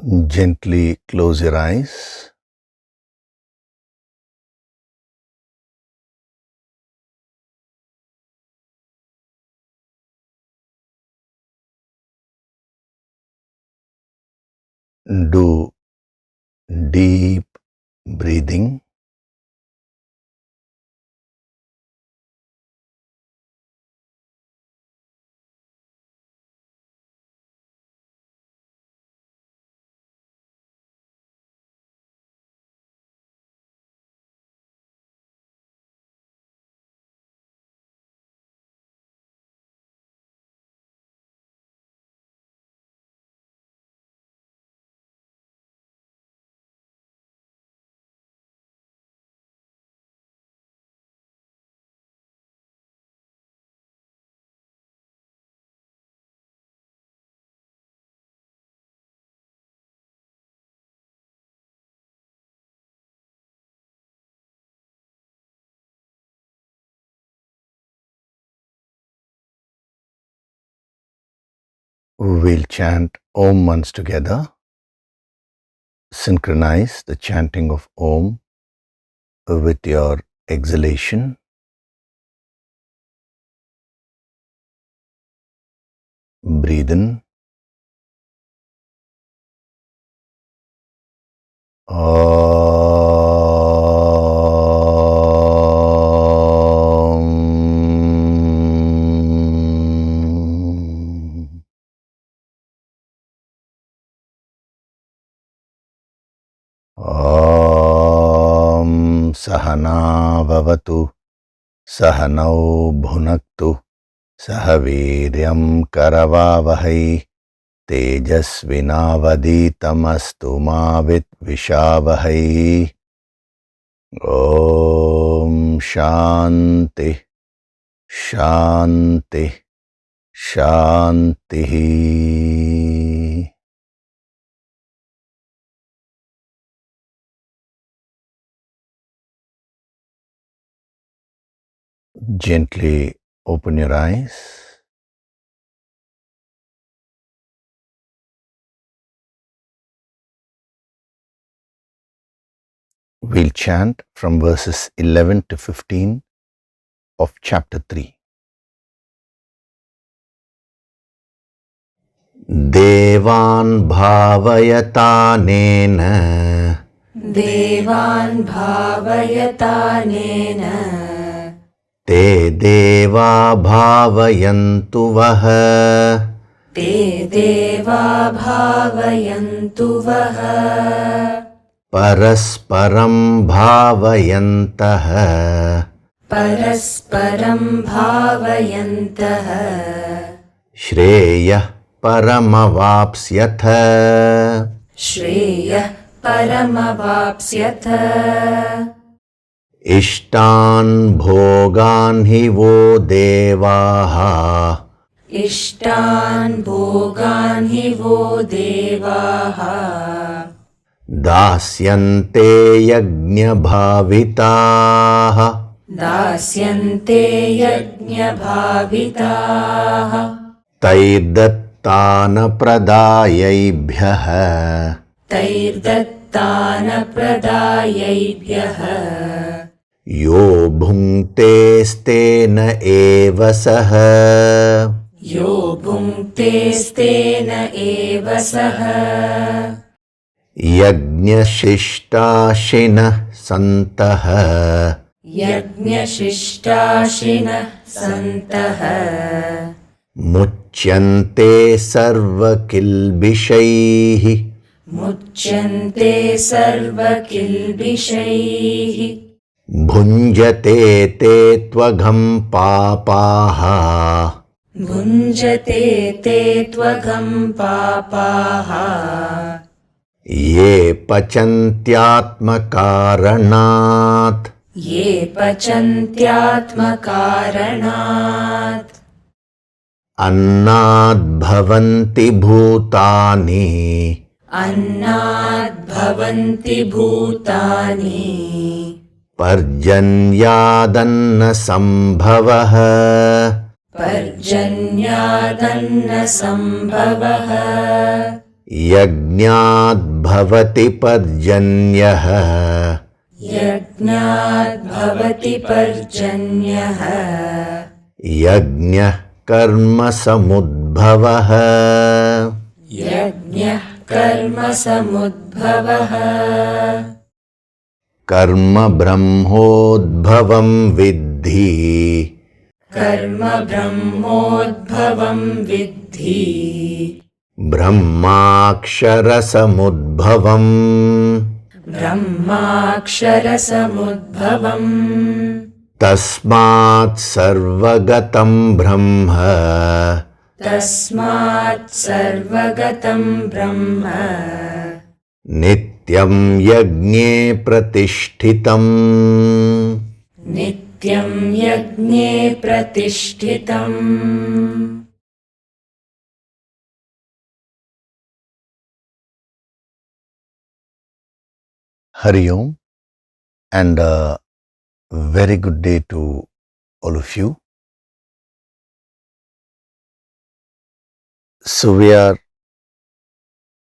Gently close your eyes. Do deep breathing. We'll chant Om once together. Synchronize the chanting of Om with your exhalation. Breathe in. Sahana Bhavatu Sahanau Bhunaktu Sahaviryam Karavavahai Tejasvinavaditamastu ma vidvishavahai. Om Shanti Shanti Shanti. Gently open your eyes. We'll chant from verses 11 to 15 of chapter 3. Devan bhavayatanena Devan bhavayatanena Te deva bhavayantu vaha Te deva bhavayantu vaha Parasparam bhavayantaha Parasparam bhavayantaha Shreyah paramavapsyatha Shreyah paramavapsyatha Ishtan bhogan hi vo devaha Ishtan bhogan hi vo devaha Dasyante yajna bhavitaha Dasyante yajna bhavitaha Taidattana pradayaibhyaha Taidattana pradayaibhyaha Yo bhungte stena eva saha Yo bhungte stena eva saha Yajna shishtashinah santaha Yajna shishtashinah santaha Muchyante sarva kilbishaihi Muchyante sarva kilbishaihi Bhunjate te tvagam papaha Bhunjate te tvagam papaha Ye pachantyatmakaranat Ye pachantyatmakaranat Annad bhavanti bhutani Annad bhavanti bhutani Parjanyadanna sambhavaha Parjanyadanna sambhavaha यज्ञात् भवति पर्जन्यः यज्ञात् भवति पर्जन्यः यज्ञः कर्म समुद्भवः यज्ञः कर्म समुद्भवः कर्म ब्रह्मोद्भवं विद्धि कर्म ब्रह्मोद्भवं विद्धि ब्रह्माक्षरसमुद्भवम् ब्रह्माक्षरसमुद्भवम् तस्मात् सर्वगतं ब्रह्म तस्मात् सर्वगतं ब्रह्म नित्यं यज्ञे प्रतिष्ठितम् नित्यं यज्ञे प्रतिष्ठितम् Hari Om, and a very good day to all of you. So we are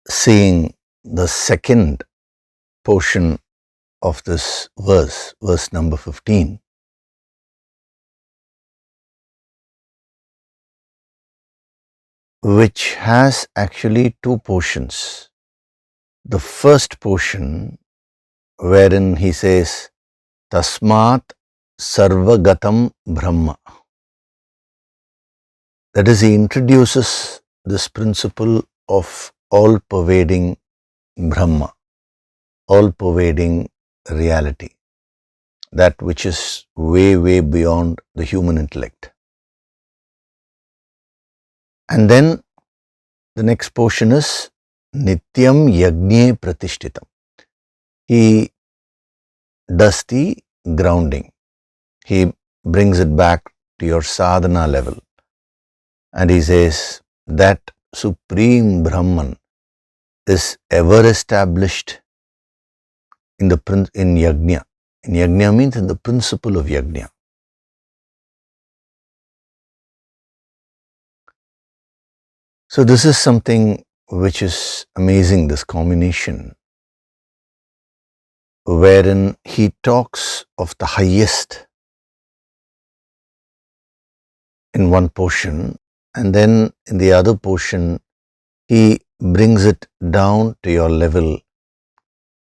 seeing the second portion of this verse, verse number 15. Which has actually two portions. The first portion, wherein he says, Tasmat Sarvagatam Brahma. That is, he introduces this principle of all-pervading Brahma, all-pervading reality, that which is way, way beyond the human intellect. And then the next portion is Nityam Yagne Pratishtitam. He does the grounding. He brings it back to your sadhana level. And he says that Supreme Brahman is ever established in Yajna. In Yajna means in the principle of Yajna. So this is something which is amazing, this combination, wherein he talks of the highest in one portion, and then in the other portion he brings it down to your level,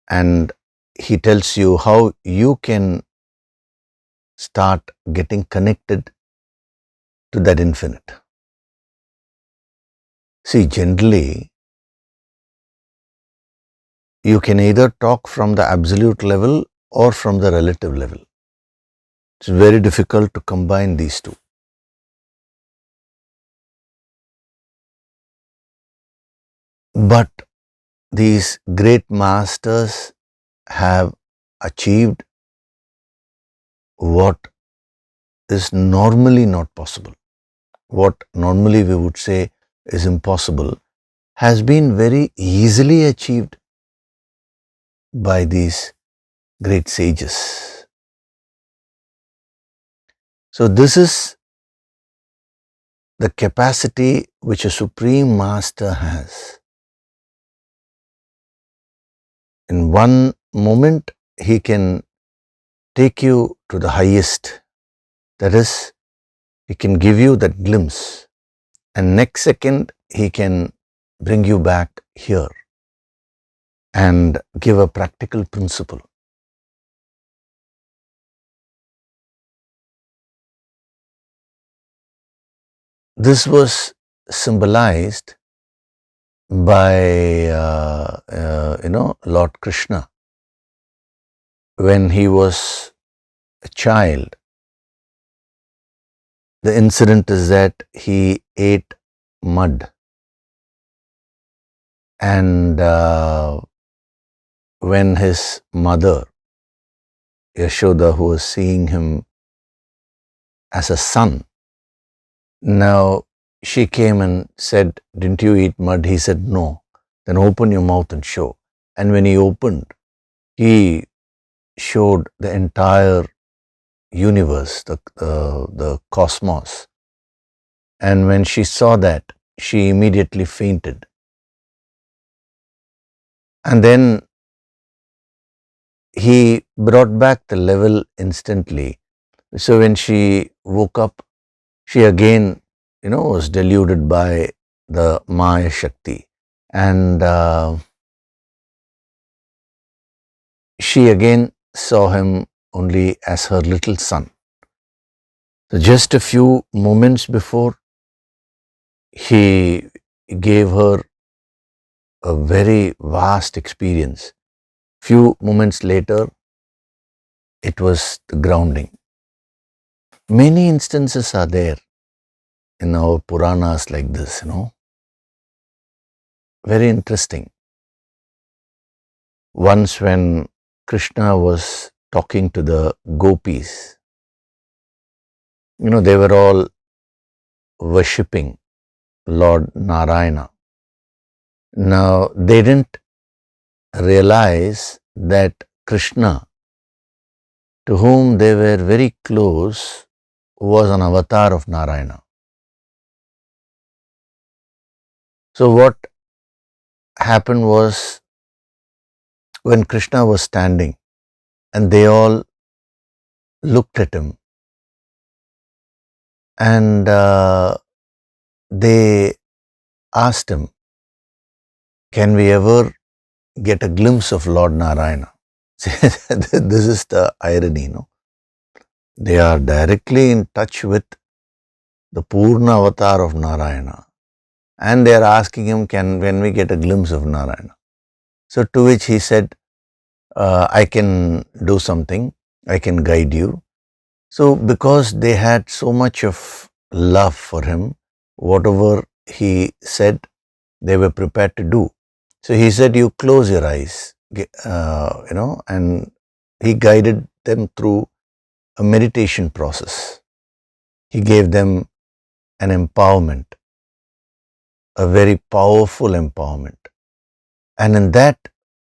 and he tells you how you can start getting connected to that infinite. See, generally, you can either talk from the absolute level or from the relative level. It's very difficult to combine these two. But these great masters have achieved what is normally not possible. What normally we would say is impossible has been very easily achieved by these great sages. So this is the capacity which a supreme master has. In one moment, he can take you to the highest. That is, he can give you that glimpse. And next second, he can bring you back here and give a practical principle. This was symbolized by, Lord Krishna. When he was a child, the incident is that he ate mud, and when his mother, Yashoda, who was seeing him as a son, now she came and said, "Didn't you eat mud?" He said, "No." "Then open your mouth and show." And when he opened, he showed the entire universe, the cosmos. And when she saw that, she immediately fainted. And then he brought back the level instantly. So when she woke up, she again, was deluded by the Maya Shakti. And she again saw him only as her little son. So just a few moments before, he gave her a very vast experience. Few moments later, it was the grounding. Many instances are there in our Puranas like this, Very interesting. Once when Krishna was talking to the gopis, they were all worshipping Lord Narayana. Now, they didn't realize that Krishna, to whom they were very close, was an avatar of Narayana. So what happened was, when Krishna was standing and they all looked at him, and they asked him, can we ever get a glimpse of Lord Narayana? This is the irony, They are directly in touch with the Purna avatar of Narayana, and they are asking him, when we get a glimpse of Narayana? So to which he said, I can do something, I can guide you. So because they had so much of love for him, whatever he said, they were prepared to do. So he said, you close your eyes, and he guided them through a meditation process. He gave them an empowerment, a very powerful empowerment. And in that,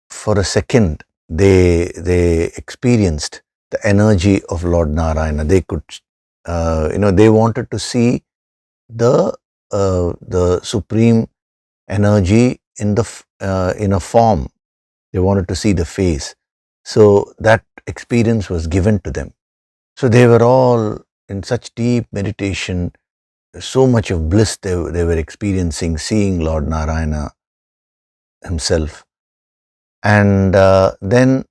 for a second, they experienced the energy of Lord Narayana. They could, they wanted to see the supreme energy in a form. They wanted to see the face. So that experience was given to them. So they were all in such deep meditation, so much of bliss they were experiencing, seeing Lord Narayana himself. And then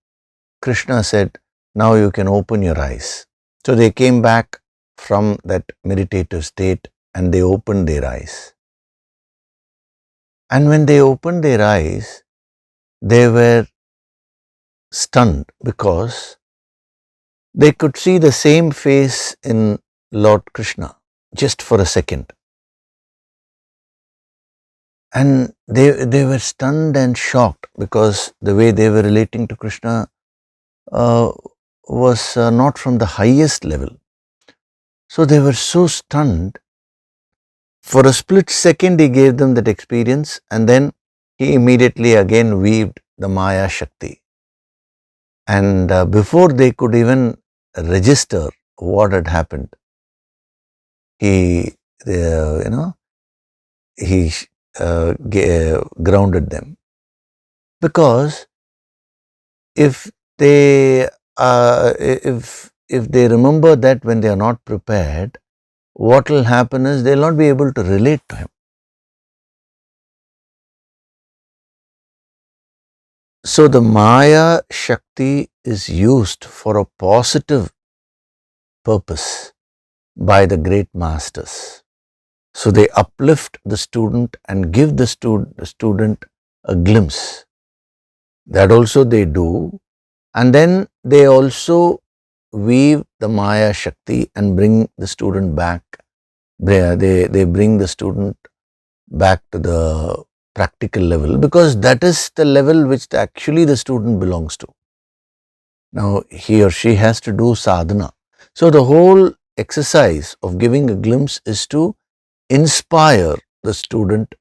Krishna said, now you can open your eyes. So they came back from that meditative state and they opened their eyes. And when they opened their eyes, they were stunned because they could see the same face in Lord Krishna just for a second. And they were stunned and shocked because the way they were relating to Krishna was not from the highest level. So they were so stunned. For a split second, he gave them that experience, and then he immediately again weaved the Maya Shakti. And before they could even register what had happened, he grounded them. Because if they remember that when they are not prepared, what will happen is they will not be able to relate to him. So the Maya Shakti is used for a positive purpose by the great masters. So they uplift the student and give the student a glimpse. That also they do. And then they also weave the Maya Shakti and bring the student back. They bring the student back to the practical level, because that is the level which actually the student belongs to. Now he or she has to do sadhana. So the whole exercise of giving a glimpse is to inspire the student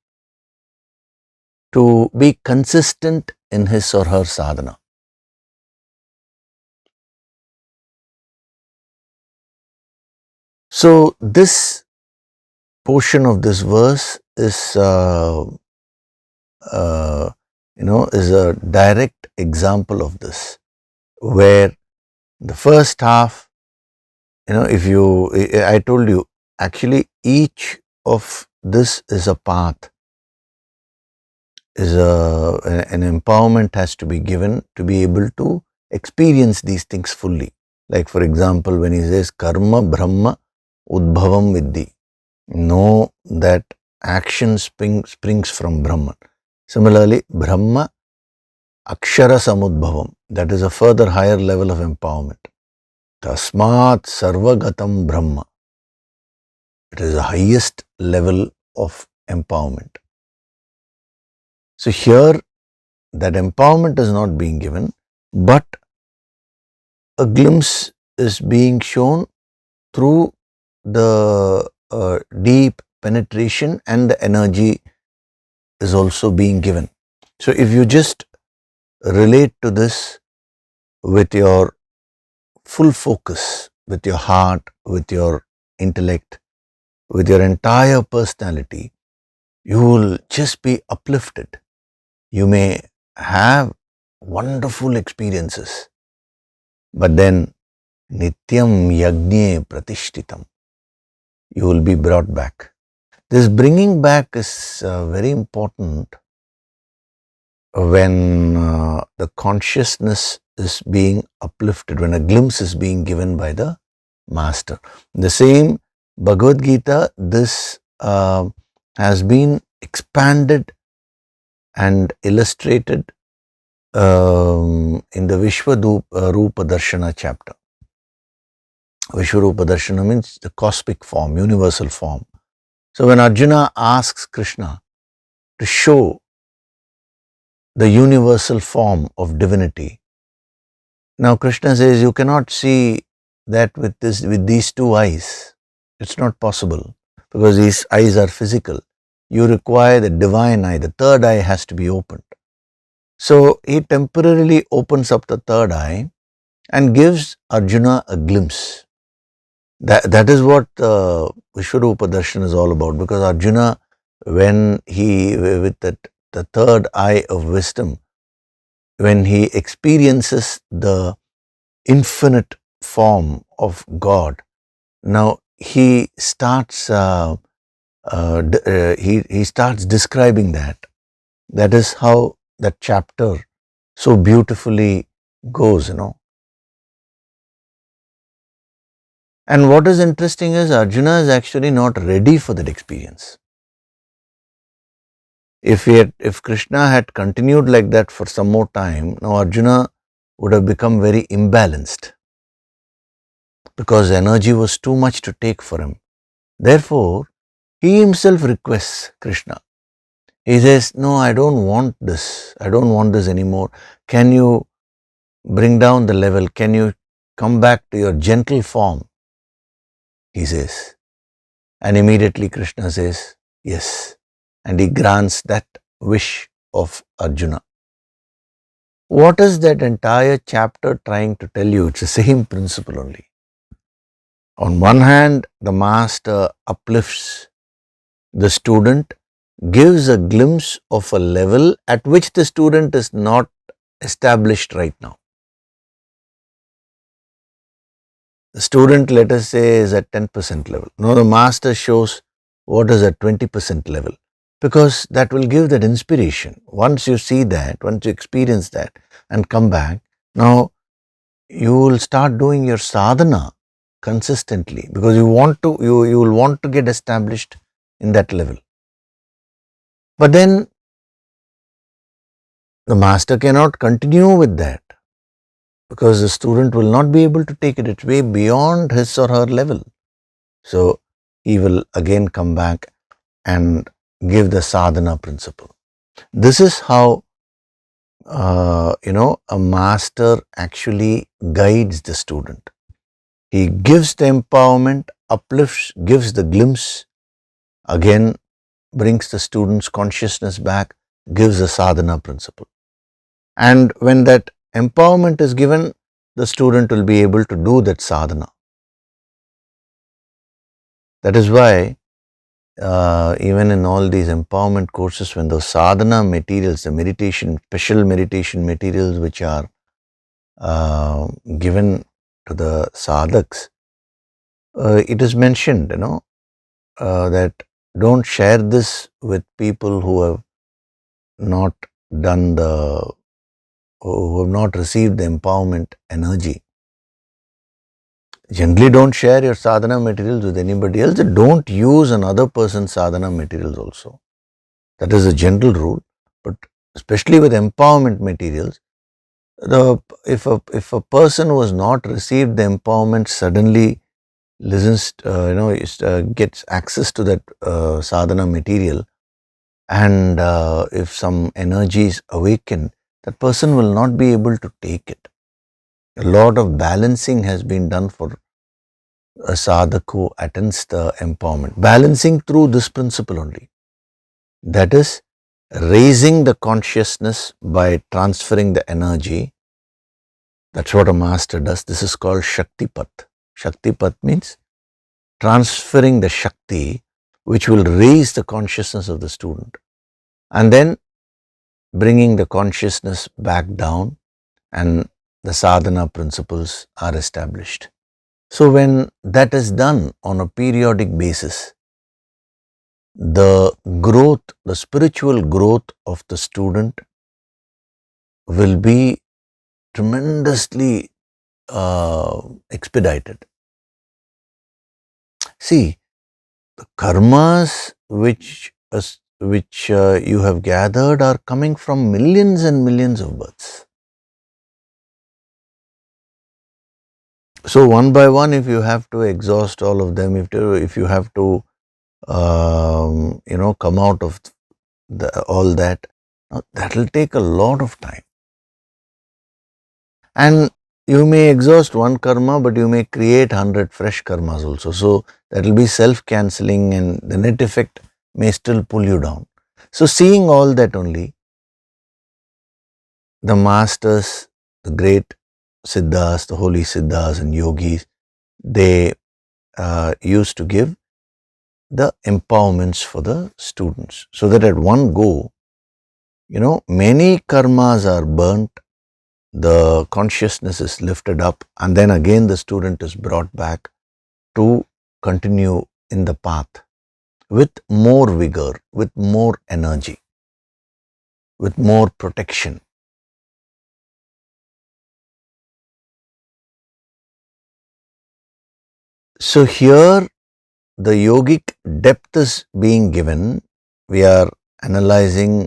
to be consistent in his or her sadhana. So this portion of this verse is is a direct example of this, where the first half, I told you, actually each of this is a path, an empowerment has to be given to be able to experience these things fully. Like for example, when he says karma brahma udbhavam vidhi, know that action springs from Brahman. Similarly, Brahma akshara samudbhavam, that is a further higher level of empowerment. Tasmat sarvagatam Brahma, it is the highest level of empowerment. So here that empowerment is not being given, but a glimpse is being shown through the deep penetration, and the energy is also being given. So if you just relate to this with your full focus, with your heart, with your intellect, with your entire personality, you will just be uplifted. You may have wonderful experiences, but then nityam yagnye pratishtitam, you will be brought back. This bringing back is very important when the consciousness is being uplifted, when a glimpse is being given by the master. The same Bhagavad Gita, this has been expanded and illustrated in the Vishwarupa Darshana chapter. Vishwarupa Darshana means the cosmic form, universal form. So when Arjuna asks Krishna to show the universal form of divinity, now Krishna says you cannot see that with these two eyes. It's not possible, because these eyes are physical. You require the divine eye, the third eye has to be opened. So he temporarily opens up the third eye and gives Arjuna a glimpse. That is what Vishwarupa Darshan is all about, because Arjuna, when he, with the third eye of wisdom, when he experiences the infinite form of God, now he starts he starts describing that. That is how that chapter so beautifully goes, And what is interesting is Arjuna is actually not ready for that experience. If Krishna had continued like that for some more time, now Arjuna would have become very imbalanced, because energy was too much to take for him. Therefore, he himself requests Krishna. He says, no, I don't want this. I don't want this anymore. Can you bring down the level? Can you come back to your gentle form? He says. And immediately Krishna says, yes. And he grants that wish of Arjuna. What is that entire chapter trying to tell you? It's the same principle only. On one hand, the master uplifts the student, gives a glimpse of a level at which the student is not established right now. The student, let us say, is at 10% level. Now the master shows what is at 20% level, because that will give that inspiration. Once you see that, once you experience that and come back, now you will start doing your sadhana consistently, because you will want to get established in that level. But then the master cannot continue with that, because the student will not be able to take it. It's way beyond his or her level. So he will again come back and give the sadhana principle. This is how a master actually guides the student. He gives the empowerment, uplifts, gives the glimpse, again brings the student's consciousness back, gives the sadhana principle. And when that empowerment is given, the student will be able to do that sadhana. That is why even in all these empowerment courses, when those sadhana materials, the meditation, special meditation materials which are given to the sadhaks, it is mentioned, that don't share this with people who have not done who have not received the empowerment energy. Generally, don't share your sadhana materials with anybody else. Don't use another person's sadhana materials also. That is a general rule. But especially with empowerment materials, if a person who has not received the empowerment suddenly listens, gets access to that sadhana material, and if some energies awaken, that person will not be able to take it. A lot of balancing has been done for a sadhak who attends the empowerment. Balancing through this principle only. That is, raising the consciousness by transferring the energy. That's what a master does. This is called Shaktipat. Shaktipat means transferring the Shakti which will raise the consciousness of the student, and then bringing the consciousness back down, and the sadhana principles are established. So when that is done on a periodic basis, the growth, the spiritual growth of the student will be tremendously expedited. See, the karmas which you have gathered are coming from millions and millions of births. So one by one, if you have to exhaust all of them, if you have to come out of all that, that will take a lot of time. And you may exhaust one karma, but you may create 100 fresh karmas also. So that will be self-cancelling, and the net effect may still pull you down. So seeing all that only, the masters, the great siddhas, the holy siddhas and yogis, they used to give the empowerments for the students, so that at one go, many karmas are burnt, the consciousness is lifted up, and then again the student is brought back to continue in the path with more vigor, with more energy, with more protection. So here the yogic depth is being given. We are analyzing,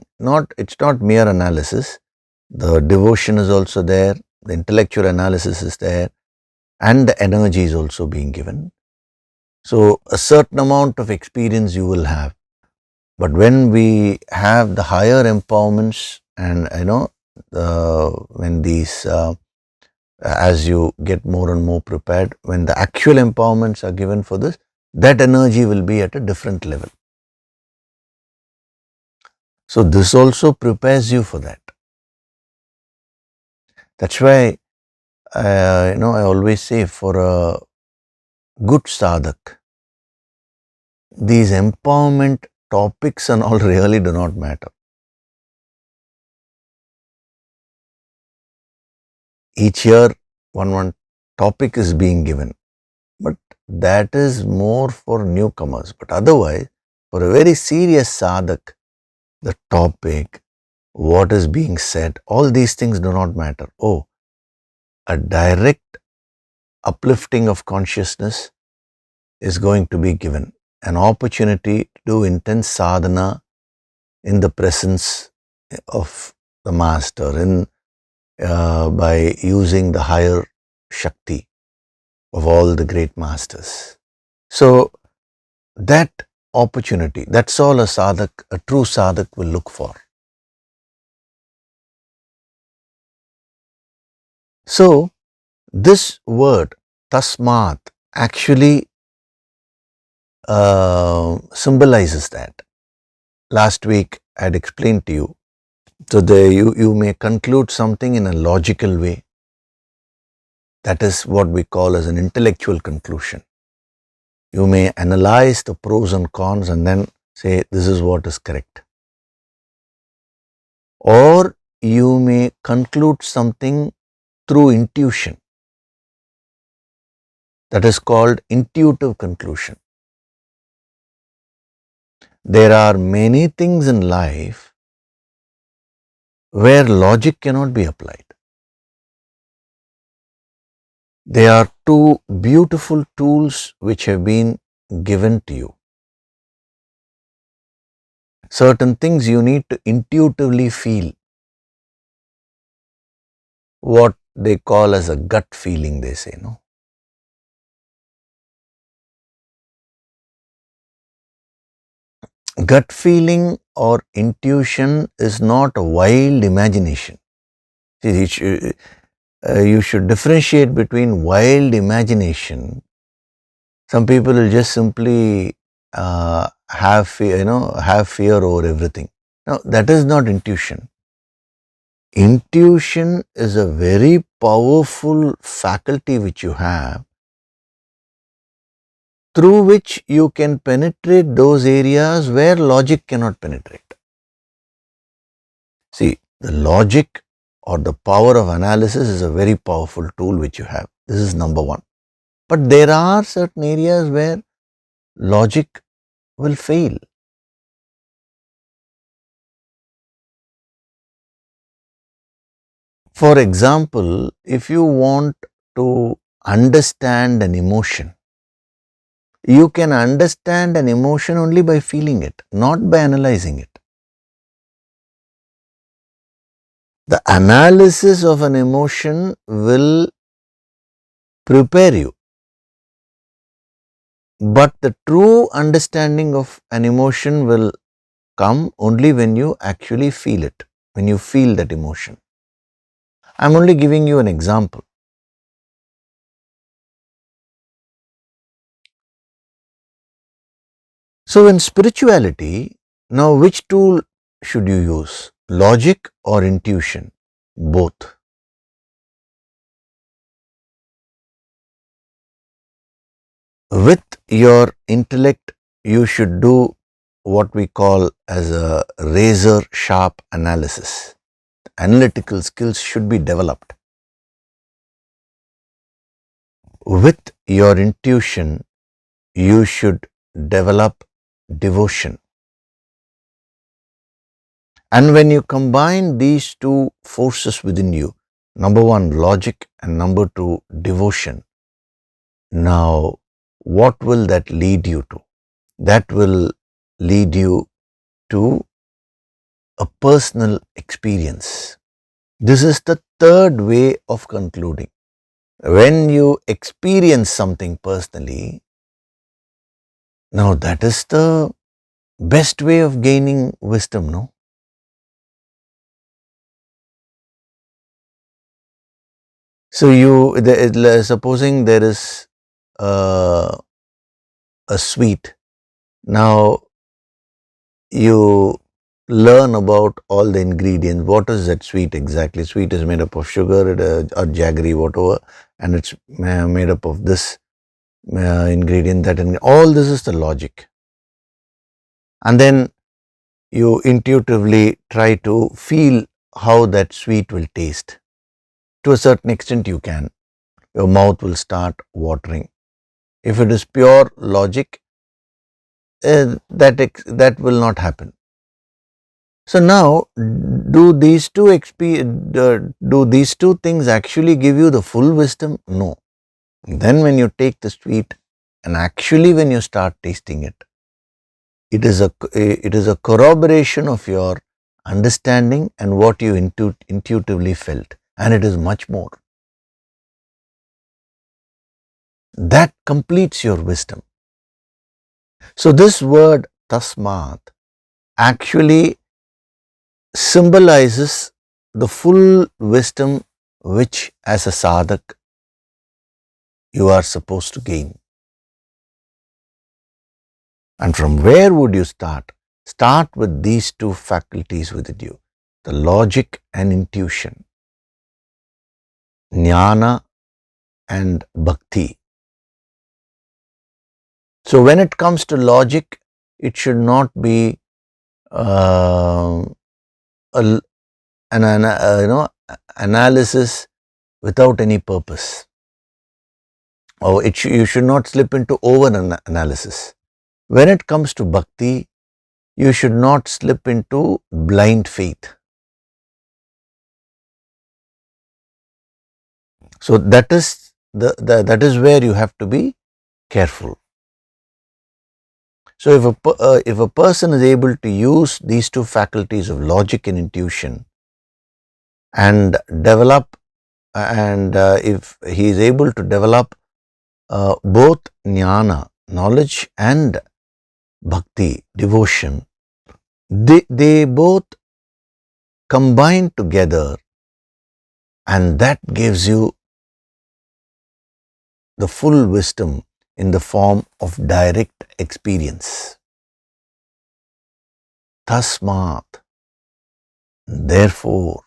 it's not mere analysis. The devotion is also there, the intellectual analysis is there, and the energy is also being given. So a certain amount of experience you will have. But when we have the higher empowerments, and when these as you get more and more prepared, when the actual empowerments are given for this, that energy will be at a different level. So this also prepares you for that. That's why I always say, for a good sadhak, these empowerment topics and all really do not matter. Each year one topic is being given, but that is more for newcomers. But otherwise, for a very serious sadhak, the topic, what is being said, all these things do not matter. Oh, a direct uplifting of consciousness is going to be given, an opportunity to do intense sadhana in the presence of the master, by using the higher Shakti of all the great masters. So that opportunity, that's all a sadhak, a true sadhak will look for. So this word tasmat actually symbolizes that. Last week I had explained to you. So you may conclude something in a logical way. That is what we call as an intellectual conclusion. You may analyze the pros and cons and then say this is what is correct. Or you may conclude something through intuition. That is called intuitive conclusion. There are many things in life where logic cannot be applied. There are two beautiful tools which have been given to you. Certain things you need to intuitively feel, what they call as a gut feeling, they say, no? Gut feeling or intuition is not a wild imagination. See, you should differentiate between wild imagination. Some people will just simply have fear, have fear over everything. Now, that is not intuition. Intuition is a very powerful faculty which you have, through which you can penetrate those areas where logic cannot penetrate. See, the logic or the power of analysis is a very powerful tool which you have. This is number one. But there are certain areas where logic will fail. For example, if you want to understand an emotion, you can understand an emotion only by feeling it, not by analyzing it. The analysis of an emotion will prepare you, but the true understanding of an emotion will come only when you actually feel it, when you feel that emotion. I am only giving you an example. So in spirituality, now which tool should you use? Logic or intuition? Both. With your intellect, you should do what we call as a razor sharp analysis. Analytical skills should be developed. With your intuition, you should develop devotion. And when you combine these two forces within you, number one, logic, and number two, devotion, now what will that lead you to? That will lead you to a personal experience. This is the third way of concluding. When you experience something personally, now that is the best way of gaining wisdom, no? So supposing there is a sweet. Now you learn about all the ingredients. What is that sweet exactly? Sweet is made up of sugar or jaggery, whatever, and it's made up of this ingredient, that ingredient. All this is the logic. And then you intuitively try to feel how that sweet will taste. To a certain extent you can. Your mouth will start watering. If it is pure logic, that will not happen. So now, do these two things actually give you the full wisdom? No. Then when you take the sweet and actually when you start tasting it, it is a corroboration of your understanding and what you intuitively felt, and it is much more. That completes your wisdom. So this word tasmat actually symbolizes the full wisdom which as a sadhak you are supposed to gain. And from where would you start? Start with these two faculties within you, the logic and intuition, jnana and bhakti. So when it comes to logic, it should not be uh, analysis without any purpose, or you should not slip into over analysis. When it comes to bhakti, you should not slip into blind faith. So that is that is where you have to be careful. So if a person is able to use these two faculties of logic and intuition and develop, and if he is able to develop both jnana, knowledge, and bhakti, devotion, they both combine together, and that gives you the full wisdom in the form of direct experience. Tasmat, therefore,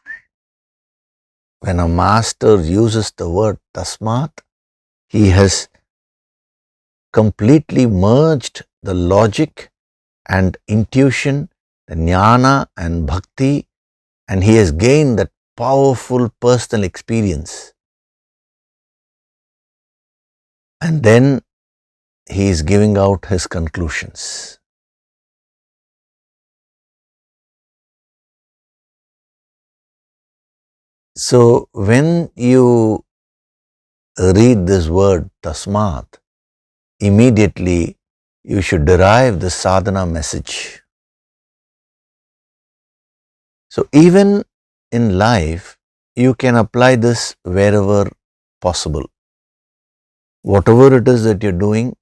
when a master uses the word tasmat, he has completely merged the logic and intuition, the jnana and bhakti, and he has gained that powerful personal experience. And then he is giving out his conclusions. So when you read this word tasmat, immediately you should derive the sadhana message. So even in life, you can apply this wherever possible. Whatever it is that you're doing,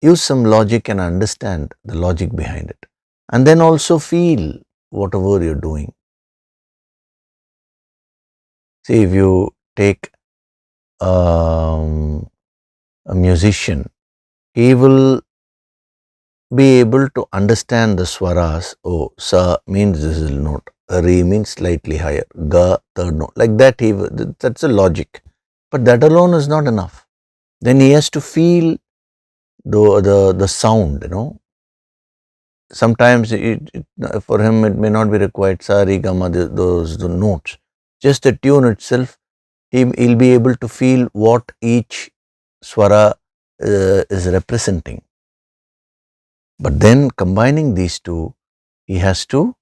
use some logic and understand the logic behind it. And then also feel whatever you're doing. See, if you take a musician, he will be able to understand the swaras. Oh, sa means this is note, re means slightly higher, ga third note. Like that, that's a logic. But that alone is not enough. Then he has to feel the sound, Sometimes for him it may not be required sa, re, ga, ma, the notes. Just the tune itself, he'll be able to feel what each swara is representing. But then combining these two, he has to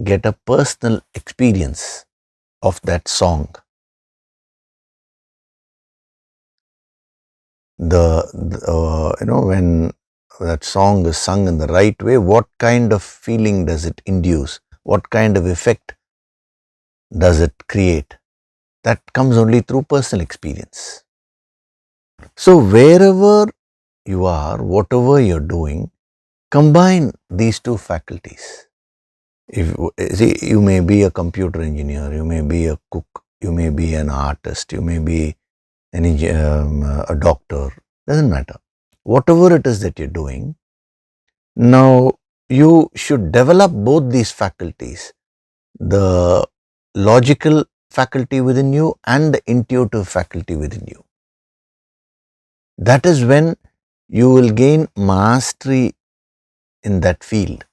get a personal experience of that song. When that song is sung in the right way, what kind of feeling does it induce? What kind of effect does it create? That comes only through personal experience. So wherever you are, whatever you're doing, combine these two faculties. You may be a computer engineer, you may be a cook, you may be an artist, you may be a doctor, doesn't matter. Whatever it is that you're doing, now you should develop both these faculties, the logical faculty within you and the intuitive faculty within you. That is when you will gain mastery in that field.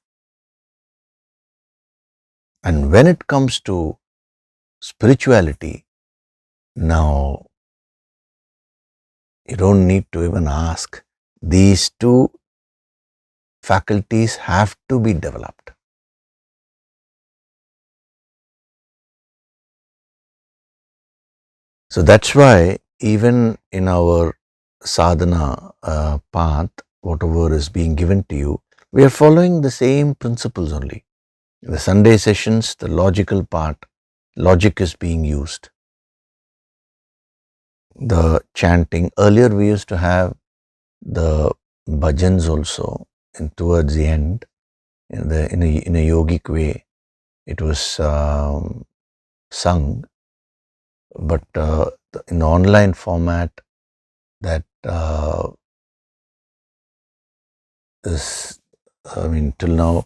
And when it comes to spirituality, now you don't need to even ask. These two faculties have to be developed. So that's why even in our sadhana path, whatever is being given to you, we are following the same principles only. In the Sunday sessions, the logical part, logic is being used. The chanting, earlier we used to have the bhajans also, and towards the end, in a yogic way, it was sung. But in the online format, that is, till now,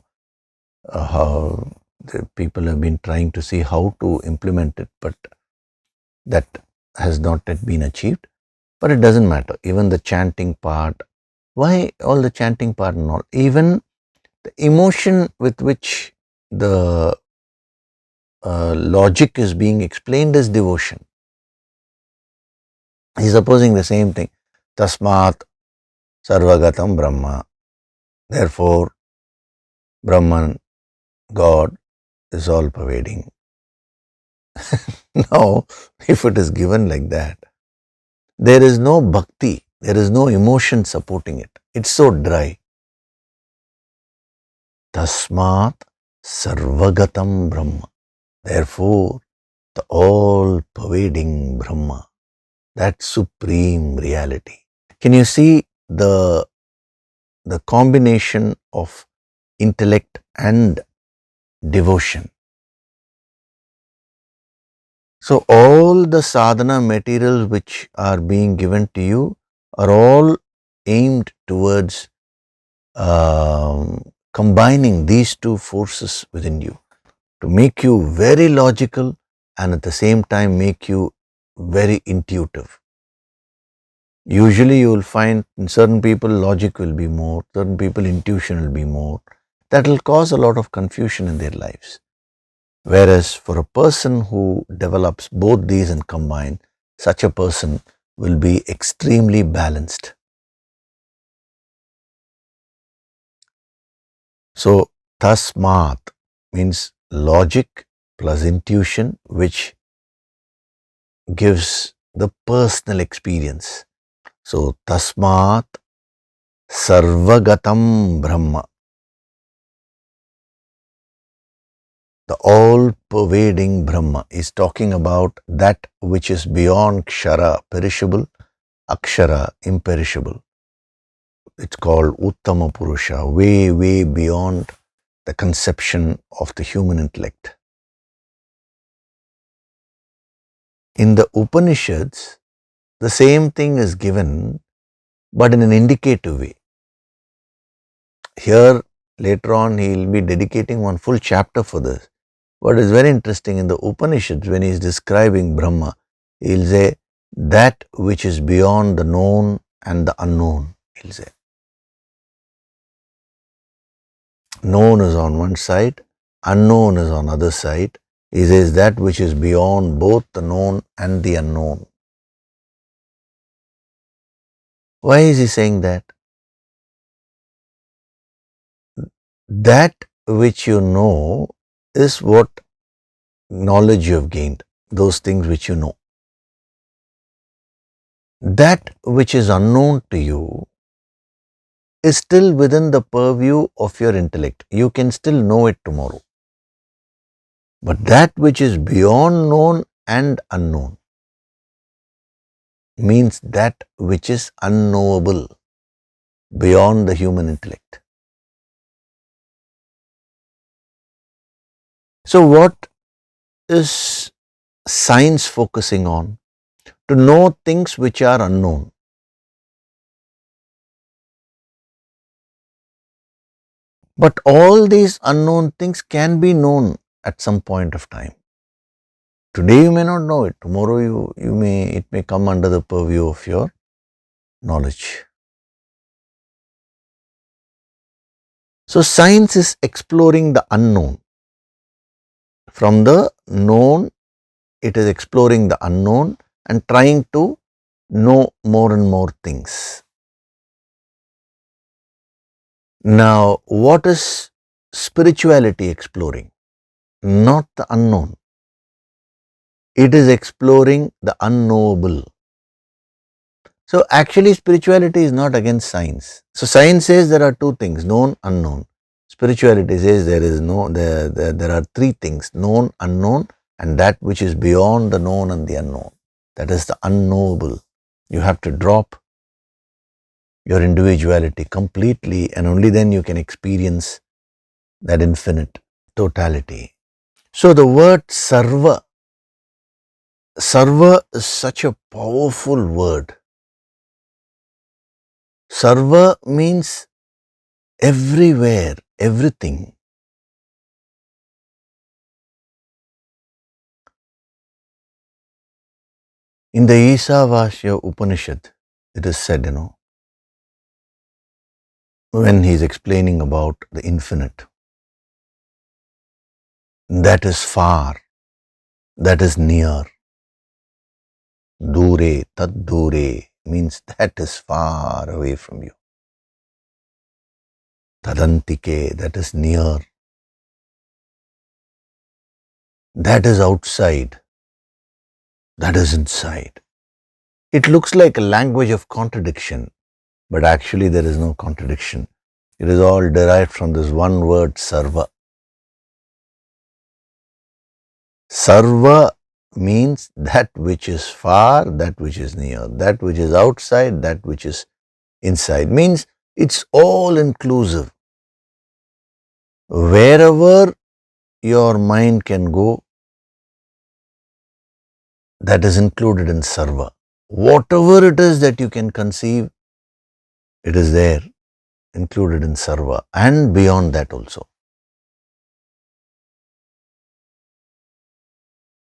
how the people have been trying to see how to implement it, but that has not yet been achieved. But it doesn't matter. Even the chanting part, Why all the chanting part and all? Even the emotion with which the logic is being explained is devotion. He's opposing the same thing. Tasmat sarvagatam Brahma. Therefore, Brahman, God, is all pervading. Now, if it is given like that, there is no bhakti, there is no emotion supporting it. It's so dry. Tasmat sarvagatam Brahma. Therefore, the all pervading Brahma, that supreme reality. Can you see the combination of intellect and devotion? So all the sadhana materials which are being given to you are all aimed towards combining these two forces within you to make you very logical and at the same time make you very intuitive. Usually you will find in certain people logic will be more, certain people intuition will be more. That will cause a lot of confusion in their lives. Whereas for a person who develops both these and combine, such a person will be extremely balanced. So, tasmat means logic plus intuition, which gives the personal experience. So, tasmat sarvagatam Brahma. The all-pervading Brahma is talking about that which is beyond Kshara, perishable, Akshara, imperishable. It's called Uttama Purusha, way, way beyond the conception of the human intellect. In the Upanishads, the same thing is given, but in an indicative way. Here, later on, he will be dedicating one full chapter for this. What is very interesting in the Upanishads, when he is describing Brahma, he will say, that which is beyond the known and the unknown, he will say. Known is on one side, unknown is on other side. He says that which is beyond both the known and the unknown. Why is he saying that? That which you know is what knowledge you have gained, those things which you know. That which is unknown to you is still within the purview of your intellect. You can still know it tomorrow. But that which is beyond known and unknown means that which is unknowable, beyond the human intellect. So what is science focusing on? To know things which are unknown. But all these unknown things can be known at some point of time. Today you may not know it. Tomorrow it may come under the purview of your knowledge. So science is exploring the unknown. From the known, it is exploring the unknown and trying to know more and more things. Now, what is spirituality exploring? Not the unknown. It is exploring the unknowable. So actually spirituality is not against science. So science says there are two things, known, unknown. Spirituality says there are three things, known, unknown, and that which is beyond the known and the unknown. That is the unknowable. You have to drop your individuality completely, and only then you can experience that infinite totality. So the word sarva is such a powerful word. Sarva means everywhere, everything. In the Isavasya Upanishad, it is said, when he is explaining about the infinite. That is far, that is near. Dure, tad dure means that is far away from you. Tadantike, that is near. That is outside, that is inside. It looks like a language of contradiction, but actually there is no contradiction. It is all derived from this one word, sarva. Sarva means that which is far, that which is near, that which is outside, that which is inside. Means it's all inclusive. Wherever your mind can go, that is included in sarva. Whatever it is that you can conceive, it is there, included in sarva, and beyond that also.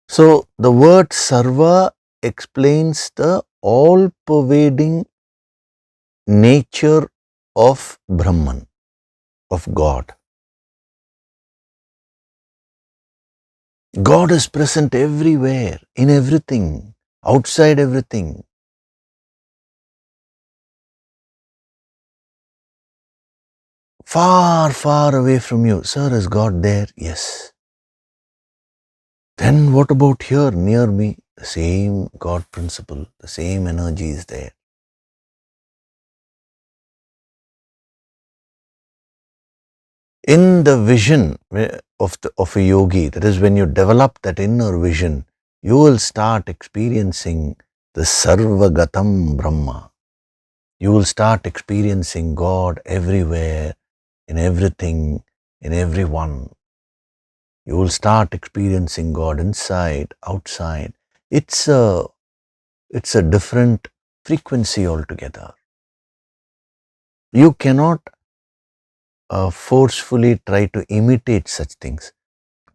So the word sarva explains the all-pervading nature of Brahman, of God. God is present everywhere, in everything, outside everything. Far, far away from you. Sir, is God there? Yes. Then what about here, near me? The same God principle, the same energy is there. In the vision of a yogi, that is when you develop that inner vision, you will start experiencing the Sarvagatam Brahma. You will start experiencing God everywhere, in everything, in everyone. You will start experiencing God inside, outside. It's a different frequency altogether. You cannot forcefully try to imitate such things.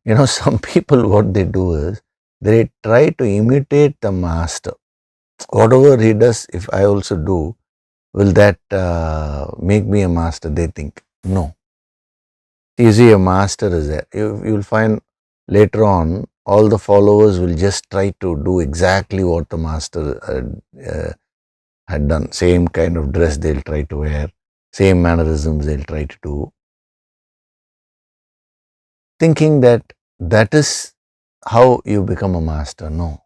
You know, some people, what they do is, they try to imitate the master. Whatever he does, if I also do, will that make me a master? They think, no. You see, a master is there. You will find later on, all the followers will just try to do exactly what the master had done. Same kind of dress they'll try to wear, same mannerisms they'll try to do, thinking that that is how you become a master. No.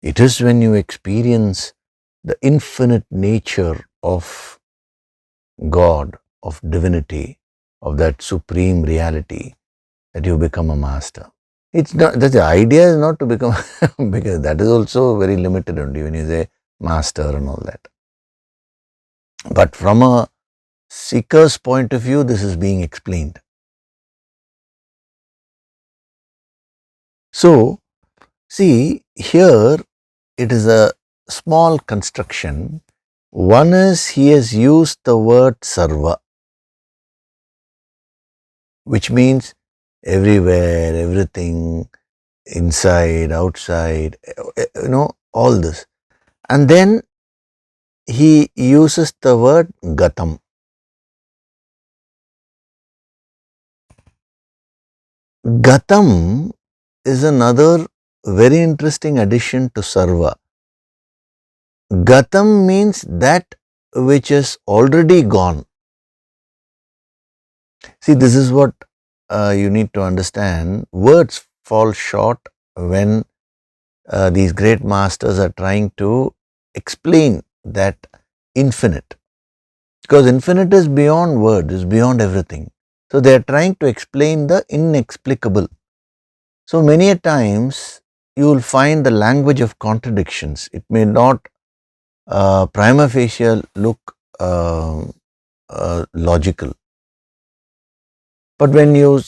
It is when you experience the infinite nature of God, of divinity, of that supreme reality, that you become a master. It's not that the idea is not to become because that is also very limited only when you say master and all that. But from a seeker's point of view, this is being explained. So, see, here it is a small construction. One is he has used the word sarva, which means everywhere, everything, inside, outside, all this. And then he uses the word gatam. Gatam is another very interesting addition to sarva. Gatam means that which is already gone. See, this is what you need to understand. Words fall short when these great masters are trying to explain that infinite. Because infinite is beyond words, is beyond everything. So they are trying to explain the inexplicable. So many a times you will find the language of contradictions. It may not prima facie look logical. But when you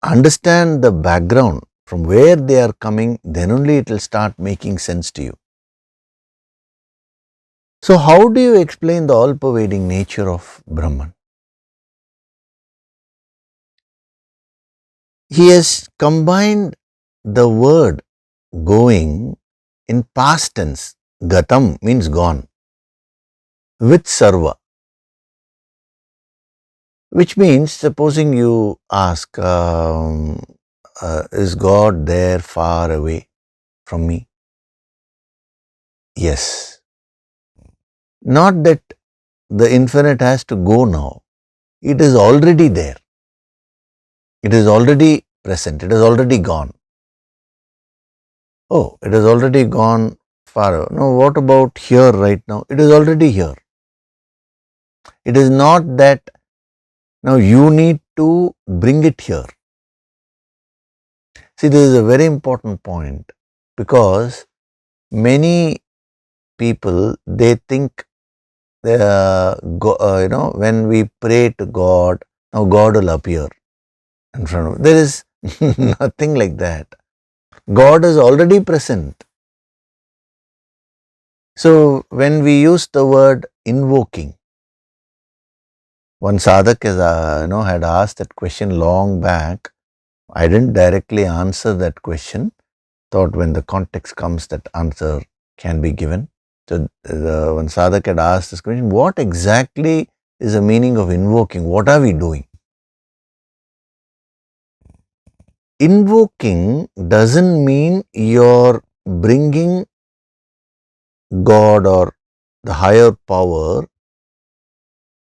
understand the background from where they are coming, then only it will start making sense to you. So how do you explain the all-pervading nature of Brahman? He has combined the word going in past tense, gatam means gone, with sarva. Which means, supposing you ask, is God there far away from me? Yes. Not that the infinite has to go now. It is already there. It is already present. It is already gone. Oh, it has already gone far away. No, what about here right now? It is already here. It is not that now you need to bring it here. See, this is a very important point because many people, they think, when we pray to God, now God will appear in front of us. There is nothing like that. God is already present. So when we use the word invoking, one sadhak is, had asked that question long back. I didn't directly answer that question. Thought when the context comes, that answer can be given. So one sadhak had asked this question: what exactly is the meaning of invoking? What are we doing? Invoking doesn't mean you're bringing God or the higher power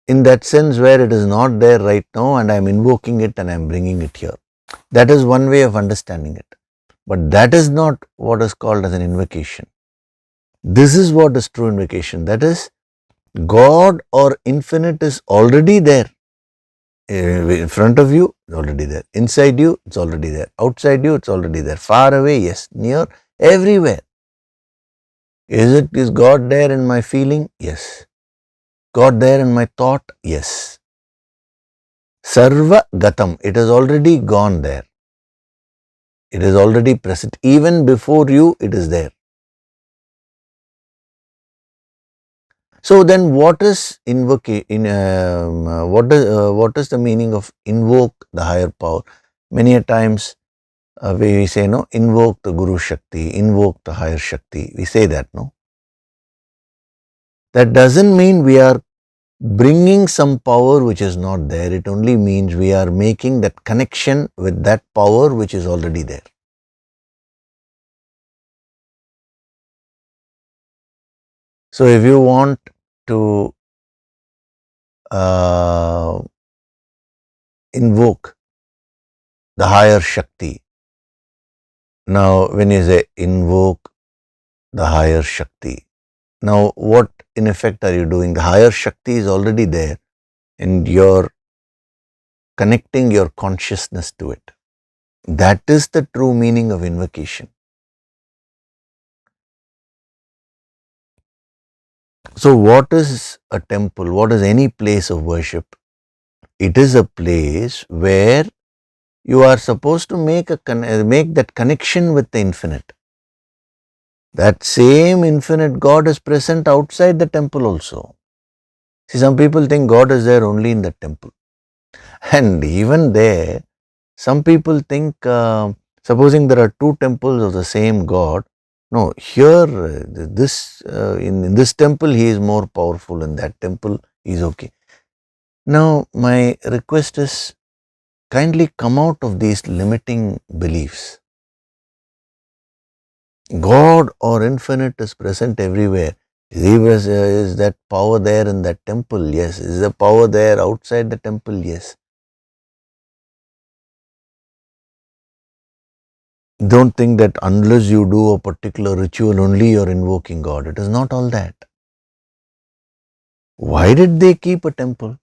in that sense where it is not there right now and I'm invoking it and I'm bringing it here. That is one way of understanding it. But that is not what is called as an invocation. This is what is true invocation. That is, God or infinite is already there. In front of you, it's already there. Inside you, it's already there. Outside you, it's already there. Far away, yes. Near, everywhere. Is God there in my feeling? Yes. God there in my thought? Yes. Sarva Gatam, it has already gone there. It is already present. Even before you, it is there. So then what is what is the meaning of invoke the higher power? Many a times we say, no, invoke the Guru Shakti, invoke the higher Shakti. We say that, no? That doesn't mean we are bringing some power which is not there. It only means we are making that connection with that power which is already there. So if you want to invoke the higher Shakti, now when you say invoke the higher Shakti, now what in effect are you doing? The higher Shakti is already there and you're connecting your consciousness to it. That is the true meaning of invocation. So what is a temple? What is any place of worship? It is a place where you are supposed to make that connection with the infinite. That same infinite God is present outside the temple also. See, some people think God is there only in the temple. And even there, some people think, supposing there are two temples of the same God, no, here, in this temple he is more powerful, in that temple he is okay. Now, my request is, kindly come out of these limiting beliefs. God or infinite is present everywhere. Is that power there in that temple? Yes. Is the power there outside the temple? Yes. Don't think that unless you do a particular ritual only you're invoking God. It is not all that. Why did they keep a temple?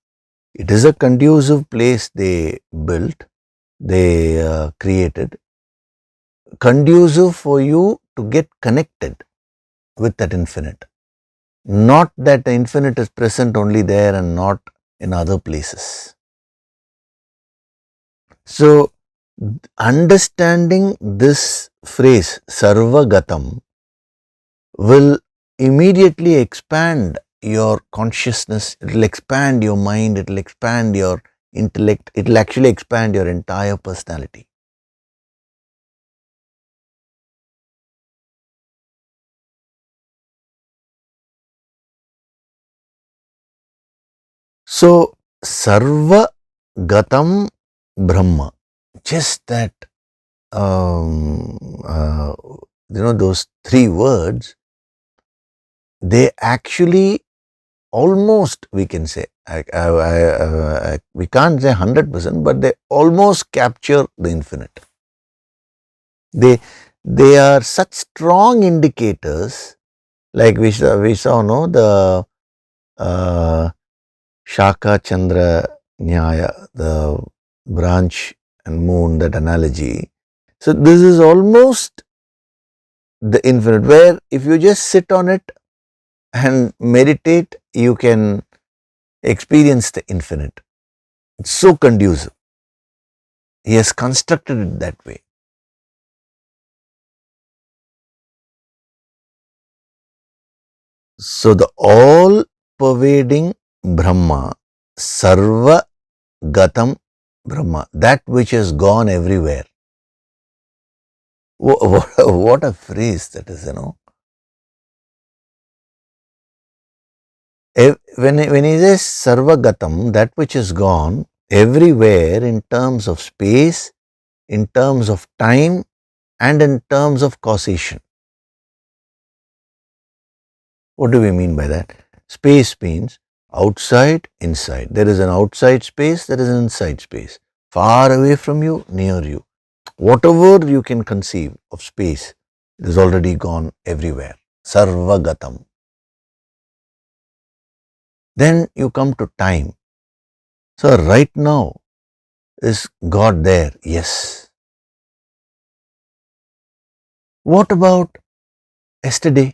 It is a conducive place they built, they created, conducive for you to get connected with that infinite. Not that the infinite is present only there and not in other places. So, understanding this phrase, Sarvagatam, will immediately expand your consciousness, it will expand your mind, it will expand your intellect, it will actually expand your entire personality. So, Sarva Gatam Brahma. Just that, um, uh, those three words, they actually almost, we can say, we can't say 100%, but they almost capture the infinite. They are such strong indicators, like we saw no, the Shaka Chandra Nyaya, the branch and moon, that analogy. So this is almost the infinite, where if you just sit on it and meditate, you can experience the infinite. It's so conducive. He has constructed it that way. So the all pervading Brahma, Sarva Gatam Brahma, that which has gone everywhere. What a phrase that is, When he says Sarva Gatam, that which is gone everywhere in terms of space, in terms of time, and in terms of causation. What do we mean by that? Space means outside, inside. There is an outside space, there is an inside space. Far away from you, near you. Whatever you can conceive of space, it is already gone everywhere. Sarvagatam. Then you come to time. So right now, is God there? Yes. What about yesterday?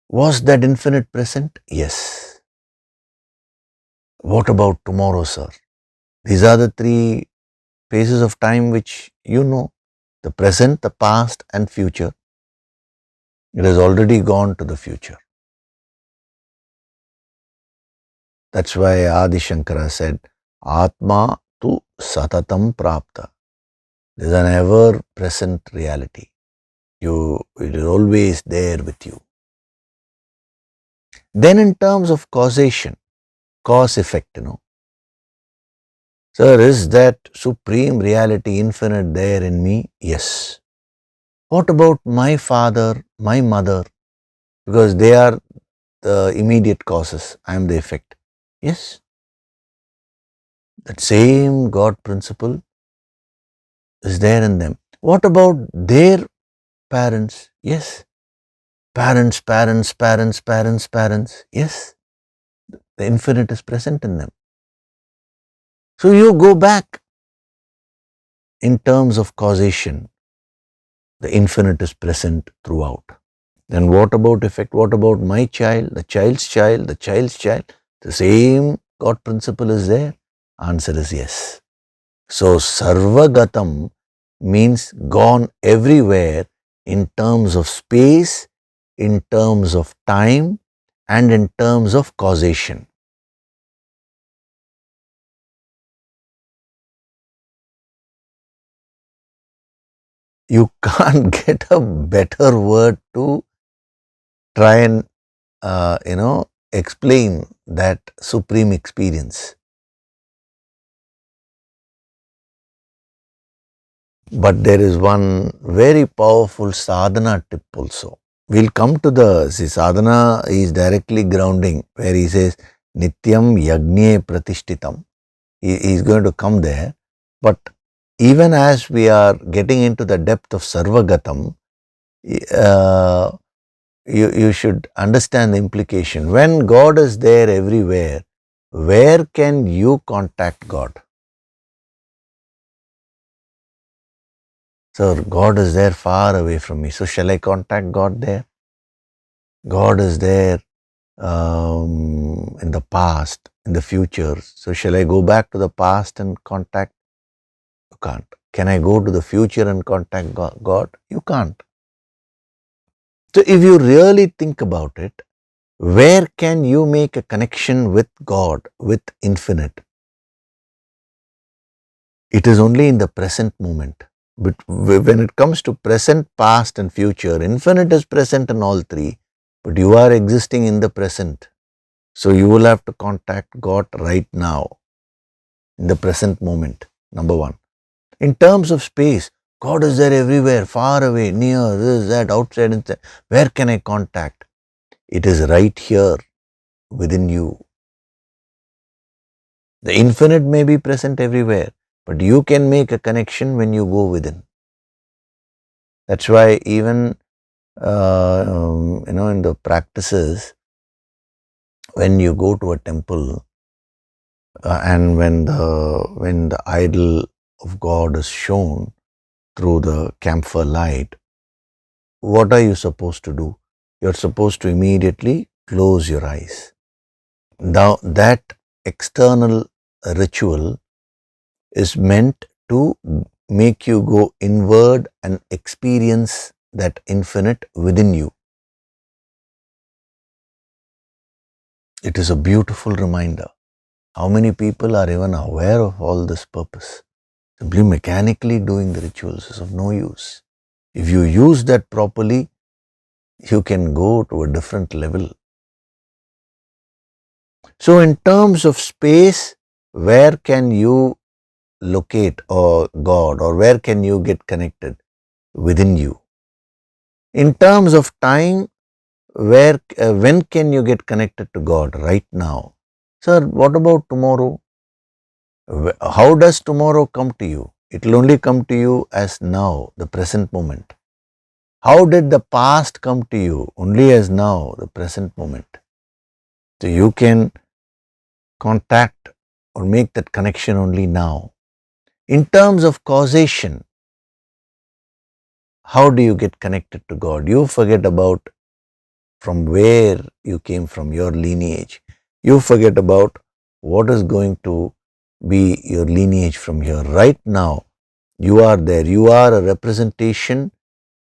Was that infinite present? Yes. What about tomorrow, sir? These are the three phases of time which you know, the present, the past and future. It has already gone to the future. That's why Adi Shankara said, Atma tu satatam prapta. There is an ever present reality. It is always there with you. Then in terms of causation, cause effect, Sir, is that supreme reality infinite there in me? Yes. What about my father, my mother? Because they are the immediate causes. I am the effect. Yes. That same God principle is there in them. What about their parents? Yes. Parents, parents, parents, parents, parents. Yes. The infinite is present in them. So you go back in terms of causation. The infinite is present throughout. Then what about effect? What about my child, the child's child, the child's child? The same God principle is there? Answer is yes. So Sarvagatam means gone everywhere in terms of space, in terms of time, and in terms of causation. You can't get a better word to try and explain that supreme experience. But there is one very powerful sadhana tip also. We'll come to sadhana is directly grounding, where he says Nityam Yagnye Pratishtitam. He is going to come there. But even as we are getting into the depth of Sarvagatam, you should understand the implication. When God is there everywhere, where can you contact God? So God is there far away from me. So shall I contact God there? God is there in the past, in the future. So shall I go back to the past and contact? You can't. Can I go to the future and contact God? You can't. So if you really think about it, where can you make a connection with God, with infinite? It is only in the present moment. But when it comes to present, past and future, infinite is present in all three, but you are existing in the present. So you will have to contact God right now. in the present moment, number one. In terms of space, God is there everywhere, far away, near, this, that, outside, inside. Where can I contact? It is right here within you. The infinite may be present everywhere, but you can make a connection when you go within. That's why even in the practices, when you go to a temple and when the idol of God is shown through the camphor light, what are you supposed to do? You're supposed to immediately close your eyes. Now that external ritual is meant to make you go inward and experience that infinite within you. It is a beautiful reminder. How many people are even aware of all this purpose? Simply mechanically doing the rituals is of no use. If you use that properly, you can go to a different level. So in terms of space, where can you locate or God, or where can you get connected? Within you. In terms of time, when can you get connected to God? Right now. Sir, what about tomorrow? How does tomorrow come to you? It will only come to you as now, the present moment. How did the past come to you? Only as now, the present moment. So you can contact or make that connection only now. In terms of causation, how do you get connected to God? You forget about from where you came from, your lineage. You forget about what is going to be your lineage from here. Right now, you are there. You are a representation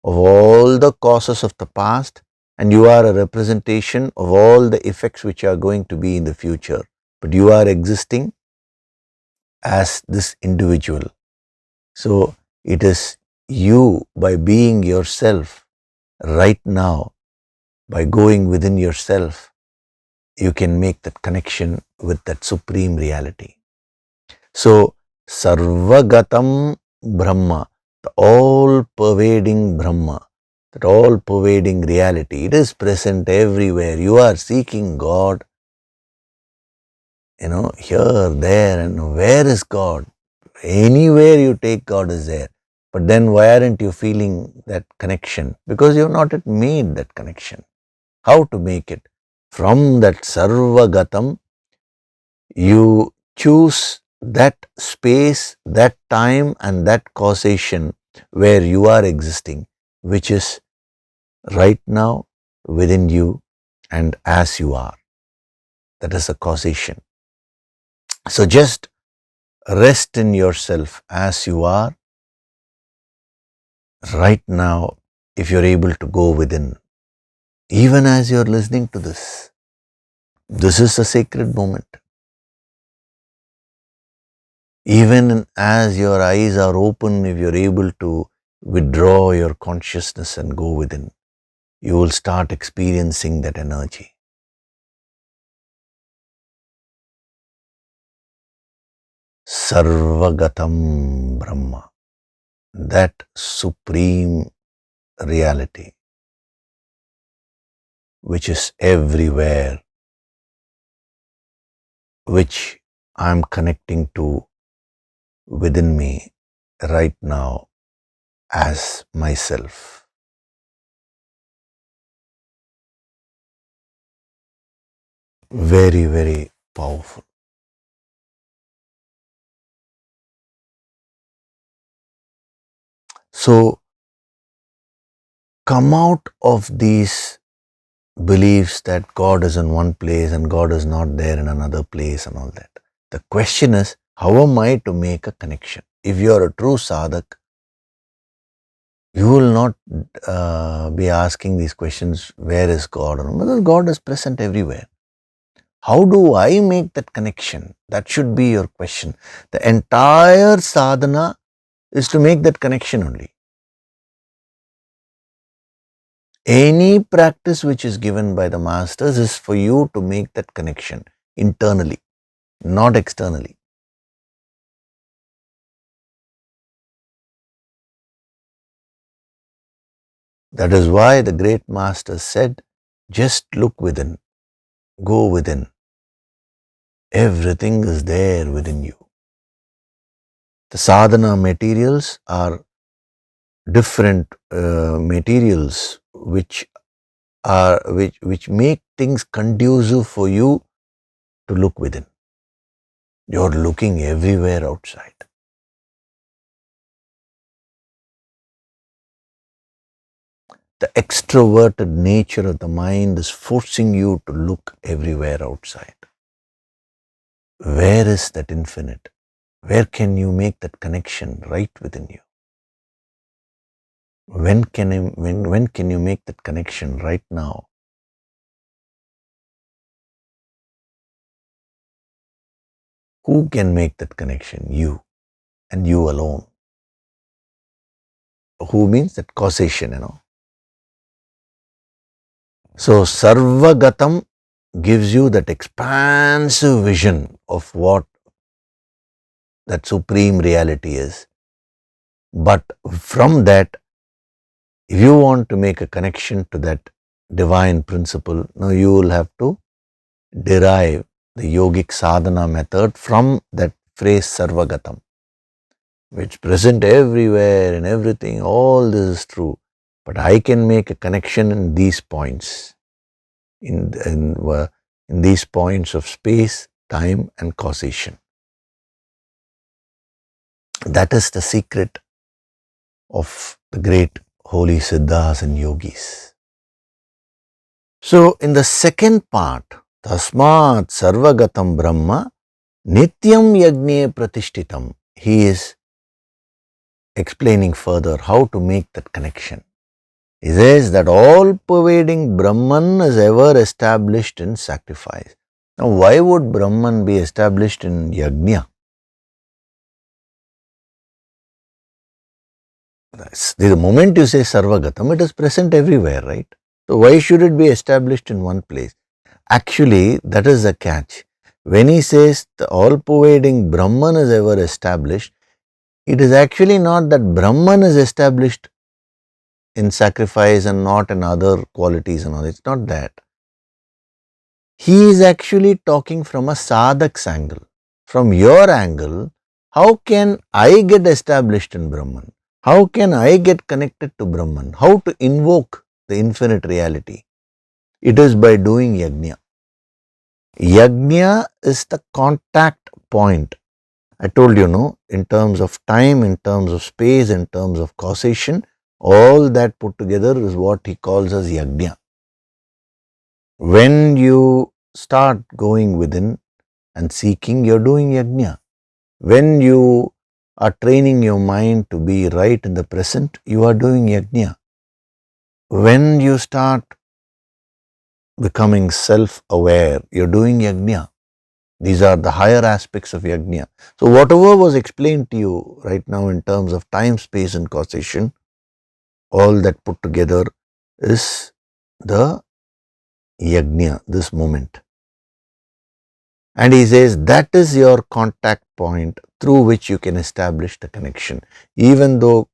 of all the causes of the past, and you are a representation of all the effects which are going to be in the future. But you are existing as this individual. So it is you, by being yourself right now, by going within yourself, you can make that connection with that supreme reality. So Sarvagatam Brahma, the all-pervading Brahma, that all-pervading reality, it is present everywhere. You are seeking God, here, there, and where is God? Anywhere you take, God is there. But then why aren't you feeling that connection? Because you have not yet made that connection. How to make it? From that Sarvagatam, you choose that space, that time, and that causation where you are existing, which is right now within you and as you are. That is a causation. So just rest in yourself as you are right now. If you're able to go within, even as you're listening to this is a sacred moment. Even as your eyes are open, if you're able to withdraw your consciousness and go within, you will start experiencing that energy. Sarvagatam Brahma, that supreme reality, which is everywhere, which I'm connecting to within me right now as myself. Very, very powerful. So, come out of these beliefs that God is in one place and God is not there in another place and all that. The question is, how am I to make a connection? If you are a true sadhak, you will not be asking these questions, where is God? Because God is present everywhere. How do I make that connection? That should be your question. The entire sadhana is to make that connection only. Any practice which is given by the masters is for you to make that connection internally, not externally. That is why the great master said, just look within, go within. Everything is there within you. The sadhana materials are different materials which make things conducive for you to look within. You're looking everywhere outside. The extroverted nature of the mind is forcing you to look everywhere outside. Where is that infinite? Where can you make that connection right within you? When can you make that connection right now? Who can make that connection? You, and you alone. Who means that causation, So Sarvagatam gives you that expansive vision of what that supreme reality is. But from that, if you want to make a connection to that divine principle, now you will have to derive the yogic sadhana method from that phrase Sarvagatam, which present everywhere and everything. All this is true, but I can make a connection in these points, in these points of space, time, and causation. That is the secret of the great holy siddhas and yogis. So, in the second part, Tasmat Sarvagatam Brahma Nityam Yagne Pratishtitam, he is explaining further how to make that connection. He says that all pervading Brahman is ever established in sacrifice. Now, why would Brahman be established in yajna? The moment you say Sarvagatam, it is present everywhere, right? So, why should it be established in one place? Actually, that is the catch. When he says the all-pervading Brahman is ever established, it is actually not that Brahman is established in sacrifice and not in other qualities and all. It's not that. He is actually talking from a sadhak's angle. From your angle, how can I get established in Brahman? How can I get connected to Brahman? How to invoke the infinite reality? It is by doing yajna. Yajna is the contact point. I told you, no, in terms of time, in terms of space, in terms of causation, all that put together is what he calls as yajna. When you start going within and seeking, you're doing yajna. When you are training your mind to be right in the present, you are doing yajna. When you start becoming self-aware, you're doing yajna. These are the higher aspects of yajna. So whatever was explained to you right now in terms of time, space and causation, all that put together is the yajna, this moment. And he says that is your contact point through which you can establish the connection. Even though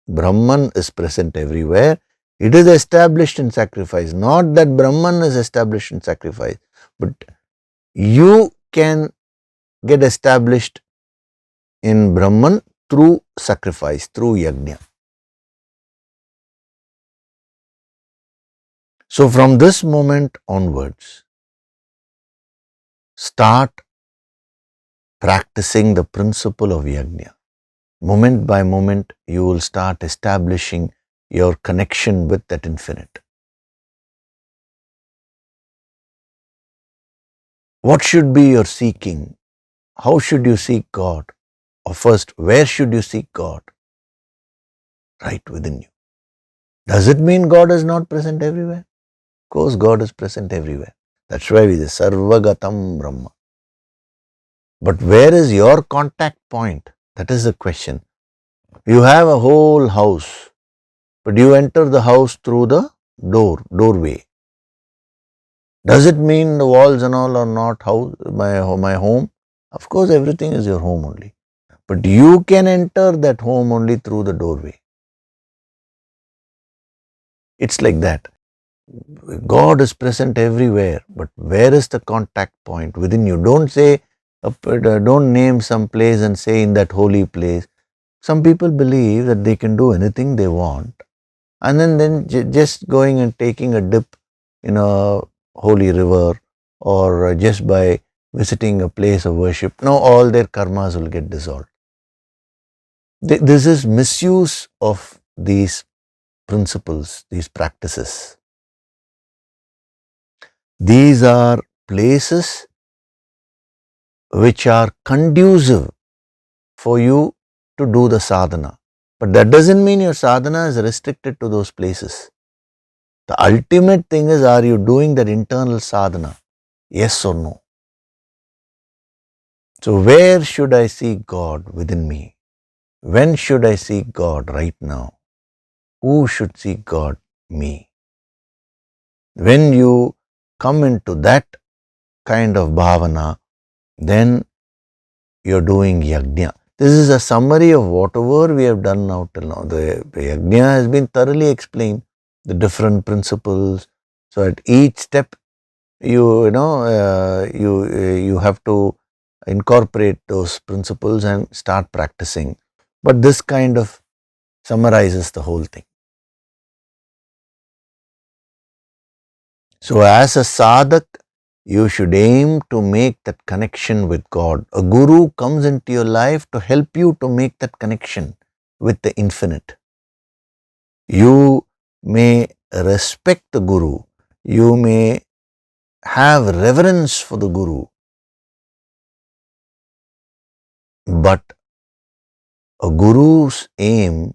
Brahman is present everywhere, it is established in sacrifice. Not that Brahman is established in sacrifice, but you can get established in Brahman through sacrifice, through yajna. So from this moment onwards, start practicing the principle of yajna. Moment by moment, you will start establishing your connection with that infinite. What should be your seeking? How should you seek God? Or first, where should you seek God? Right within you. Does it mean God is not present everywhere? Of course, God is present everywhere. That's why we say Sarvagatam Brahma. But where is your contact point? That is the question. You have a whole house, but you enter the house through the doorway. Does it mean the walls and all are not my home? Of course, everything is your home only. But you can enter that home only through the doorway. It's like that. God is present everywhere, but where is the contact point within you? Don't say, don't name some place and say in that holy place. Some people believe that they can do anything they want, and then just going and taking a dip in a holy river, or just by visiting a place of worship, no, all their karmas will get dissolved. This is misuse of these principles, these practices. These are places which are conducive for you to do the sadhana. But that doesn't mean your sadhana is restricted to those places. The ultimate thing is, are you doing that internal sadhana? Yes or no? So where should I seek God? Within me. When should I seek God? Right now. Who should seek God? Me. When you come into that kind of bhavana, then you're doing yajna. This is a summary of whatever we have done now till now. The yajna has been thoroughly explained, the different principles. So at each step, you have to incorporate those principles and start practicing. But this kind of summarizes the whole thing. So as a sadhak, you should aim to make that connection with God. A guru comes into your life to help you to make that connection with the infinite. You may respect the guru. You may have reverence for the guru. But a guru's aim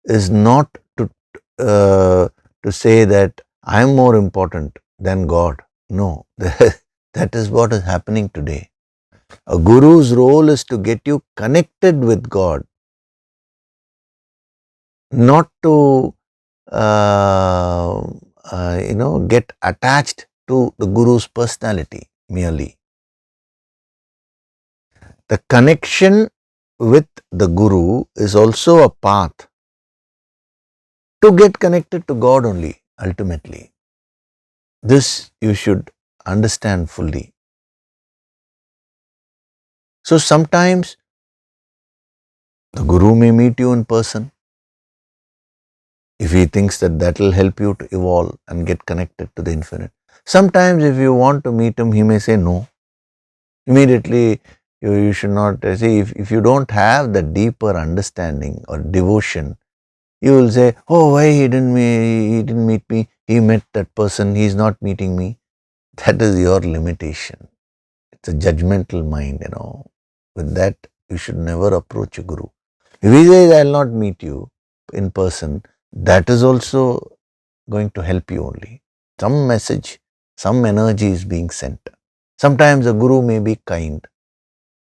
is not to say that I am more important than God. No, that is what is happening today. A guru's role is to get you connected with God, not to get attached to the guru's personality merely. The connection with the guru is also a path to get connected to God only, ultimately. This you should understand fully. So sometimes the guru may meet you in person if he thinks that will help you to evolve and get connected to the infinite. Sometimes if you want to meet him, he may say no. Immediately you should not see, if you don't have the deeper understanding or devotion, you will say, oh, why he didn't meet me, he met that person, he is not meeting me. That is your limitation. It's a judgmental mind, With that, you should never approach a guru. If he says, I will not meet you in person, that is also going to help you only. Some message, some energy is being sent. Sometimes a guru may be kind.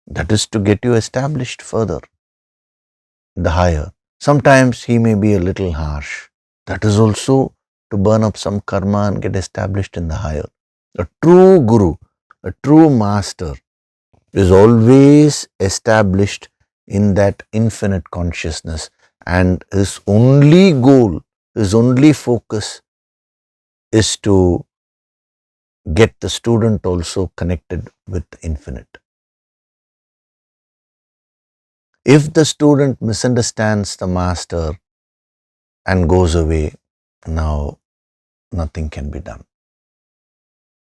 That is to get you established further, the higher. Sometimes he may be a little harsh. That is also to burn up some karma and get established in the higher. A true guru, a true master is always established in that infinite consciousness, and his only goal, his only focus is to get the student also connected with the infinite. If the student misunderstands the master and goes away, now nothing can be done.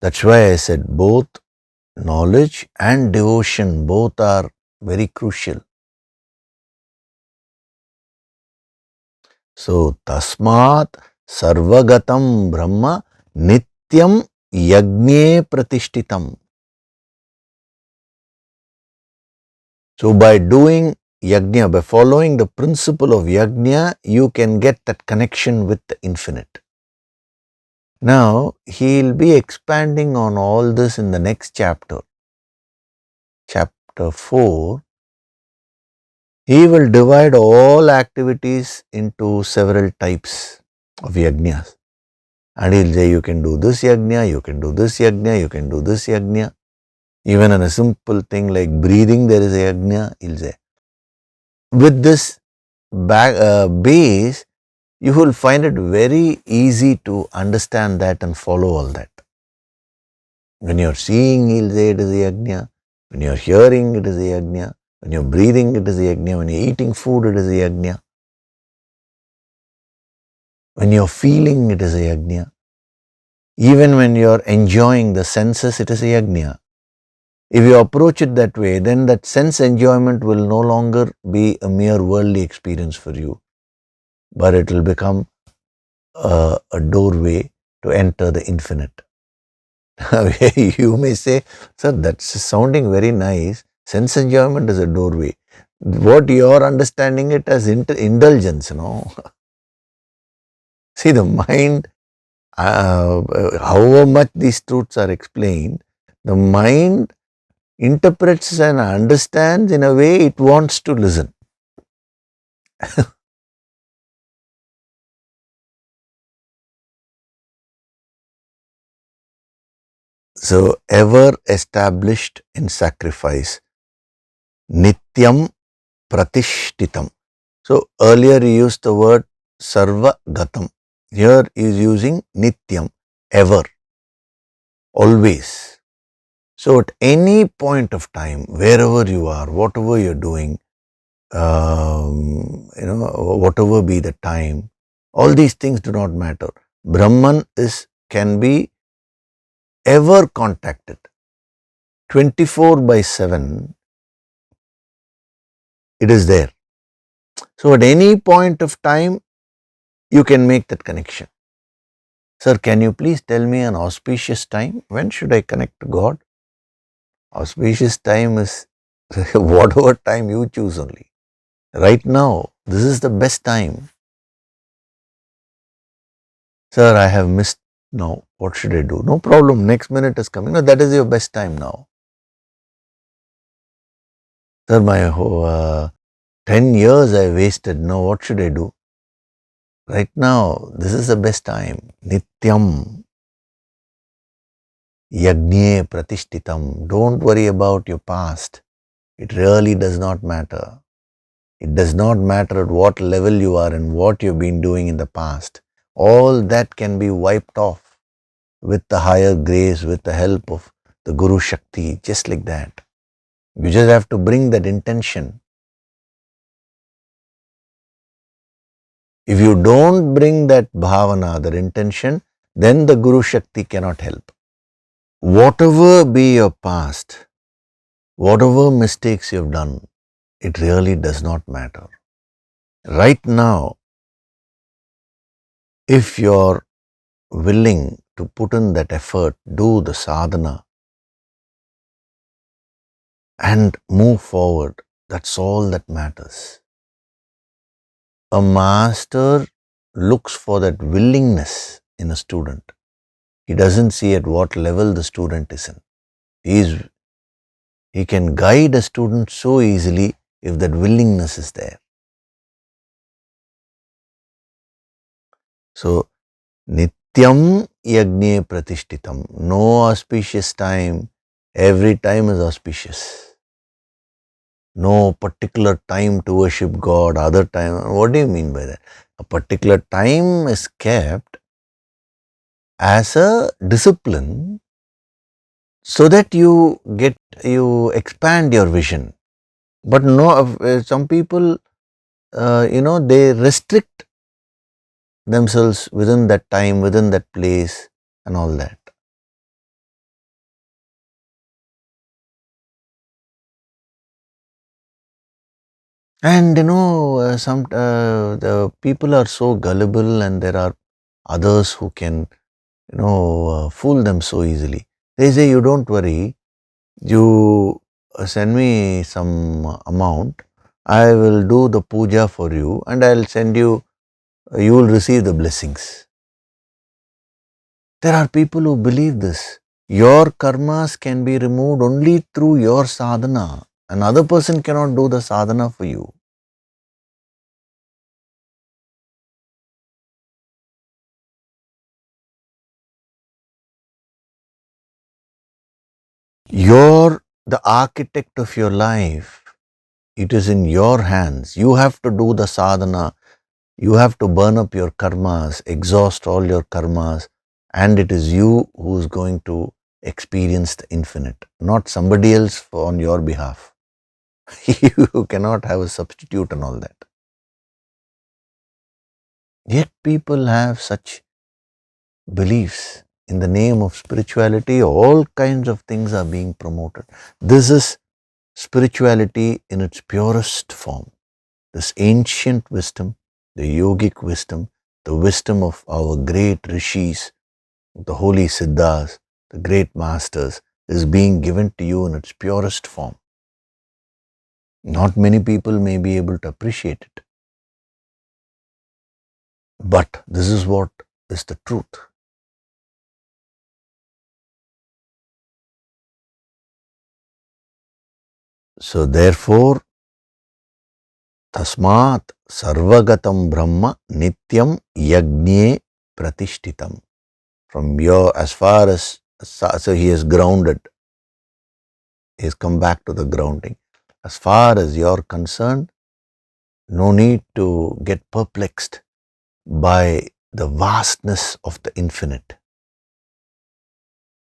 That's why I said both knowledge and devotion, both are very crucial. So, tasmat sarvagatam brahma nityam yagne pratishtitam. So, by doing yajna, by following the principle of yajna, you can get that connection with the infinite. Now, he will be expanding on all this in the next chapter. Chapter 4. He will divide all activities into several types of yajnas. And he'll say, you can do this yajna, you can do this yajna, you can do this yajna. Even in a simple thing like breathing, there is a yajna, he'll say. With this base, you will find it very easy to understand that and follow all that. When you're seeing, he'll say it is a yajna. When you're hearing, it is a yajna. When you're breathing, it is a yajna. When you're eating food, it is a yajna. When you're feeling, it is a yajna. Even when you're enjoying the senses, it is a yajna. If you approach it that way, then that sense enjoyment will no longer be a mere worldly experience for you, but it will become a doorway to enter the infinite. You may say, sir, that's sounding very nice. Sense enjoyment is a doorway. What you're understanding it as indulgence, See, the mind, however much these truths are explained, the mind interprets and understands in a way it wants to listen. So, ever established in sacrifice, nityam pratishtitam. So, earlier he used the word sarva gatam. Here he is using nityam, ever, always. So, at any point of time, wherever you are, whatever you're doing, whatever be the time, all these things do not matter. Brahman can be ever contacted. 24/7, it is there. So at any point of time, you can make that connection. Sir, can you please tell me an auspicious time? When should I connect to God? Auspicious time is whatever time you choose only. Right now, this is the best time. Sir, I have missed now. What should I do? No problem. Next minute is coming. No, that is your best time now. Sir, my 10 years I wasted. Now, what should I do? Right now, this is the best time. Nityam. Yagnye pratishtitam. Don't worry about your past. It really does not matter. It does not matter at what level you are and what you've been doing in the past. All that can be wiped off with the higher grace, with the help of the Guru Shakti, just like that. You just have to bring that intention. If you don't bring that bhavana, that intention, then the Guru Shakti cannot help. Whatever be your past, whatever mistakes you've done, it really does not matter. Right now, if you're willing to put in that effort, do the sadhana, and move forward, that's all that matters. A master looks for that willingness in a student. He doesn't see at what level the student is in. He can guide a student so easily if that willingness is there. So, nityam yagne pratishtitam. No auspicious time. Every time is auspicious. No particular time to worship God, other time. What do you mean by that? A particular time is kept as a discipline so that you expand your vision. But no, some people, they restrict themselves within that time, within that place, and all that. And the people are so gullible, and there are others who can, fool them so easily. They say, you don't worry, you send me some amount, I will do the puja for you, and I'll send you, you will receive the blessings. There are people who believe this. Your karmas can be removed only through your sadhana. Another person cannot do the sadhana for you. You're the architect of your life. It is in your hands. You have to do the sadhana. You have to burn up your karmas, exhaust all your karmas, and it is you who is going to experience the infinite, not somebody else on your behalf. You cannot have a substitute and all that. Yet people have such beliefs. In the name of spirituality, all kinds of things are being promoted. This is spirituality in its purest form. This ancient wisdom, the yogic wisdom, the wisdom of our great rishis, the holy siddhas, the great masters, is being given to you in its purest form. Not many people may be able to appreciate it. But this is what is the truth. So therefore, tasmat sarvagatam brahma nityam yagne pratishtitam. From your, as far as, so he is grounded. He has come back to the grounding. As far as you're concerned, no need to get perplexed by the vastness of the infinite.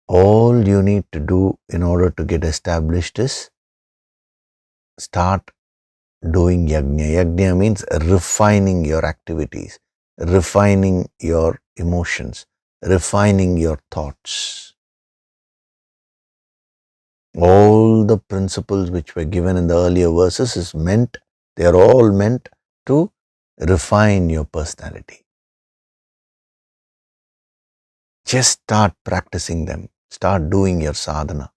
All you need to do in order to get established is start doing yajna. Yajna means refining your activities, refining your emotions, refining your thoughts. All the principles which were given in the earlier verses is meant, they are all meant to refine your personality. Just start practicing them. Start doing your sadhana.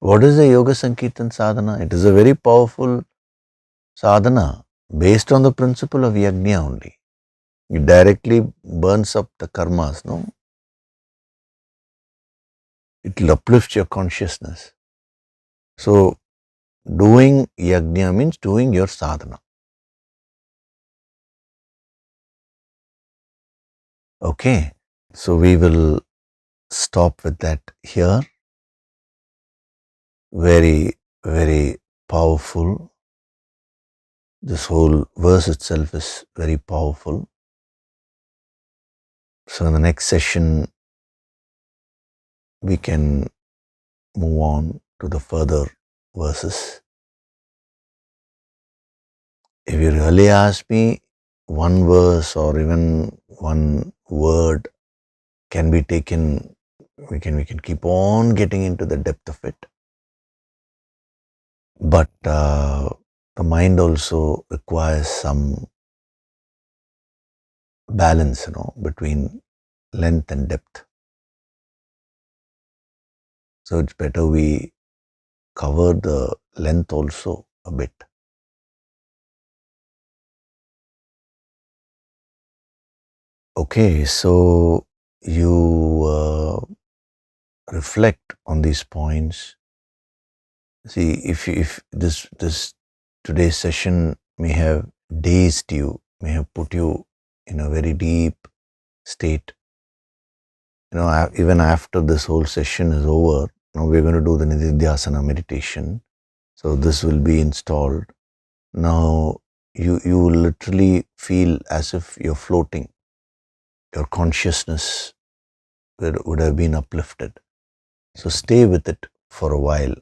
What is the Yoga Sankirtan sadhana? It is a very powerful sadhana based on the principle of yajna only. It directly burns up the karmas, no? It will uplift your consciousness. So, doing yajna means doing your sadhana. Okay, so we will stop with that here. Very, very powerful. This whole verse itself is very powerful. So in the next session, we can move on to the further verses. If you really ask me, one verse or even one word can be taken, we can keep on getting into the depth of it. But the mind also requires some balance, between length and depth. So it's better we cover the length also a bit. Okay, so you reflect on these points. See, if this today's session may have dazed you, may have put you in a very deep state. Even after this whole session is over, now we're going to do the Nididhyasana meditation. So this will be installed. Now you will literally feel as if you're floating. Your consciousness would have been uplifted. So stay with it for a while.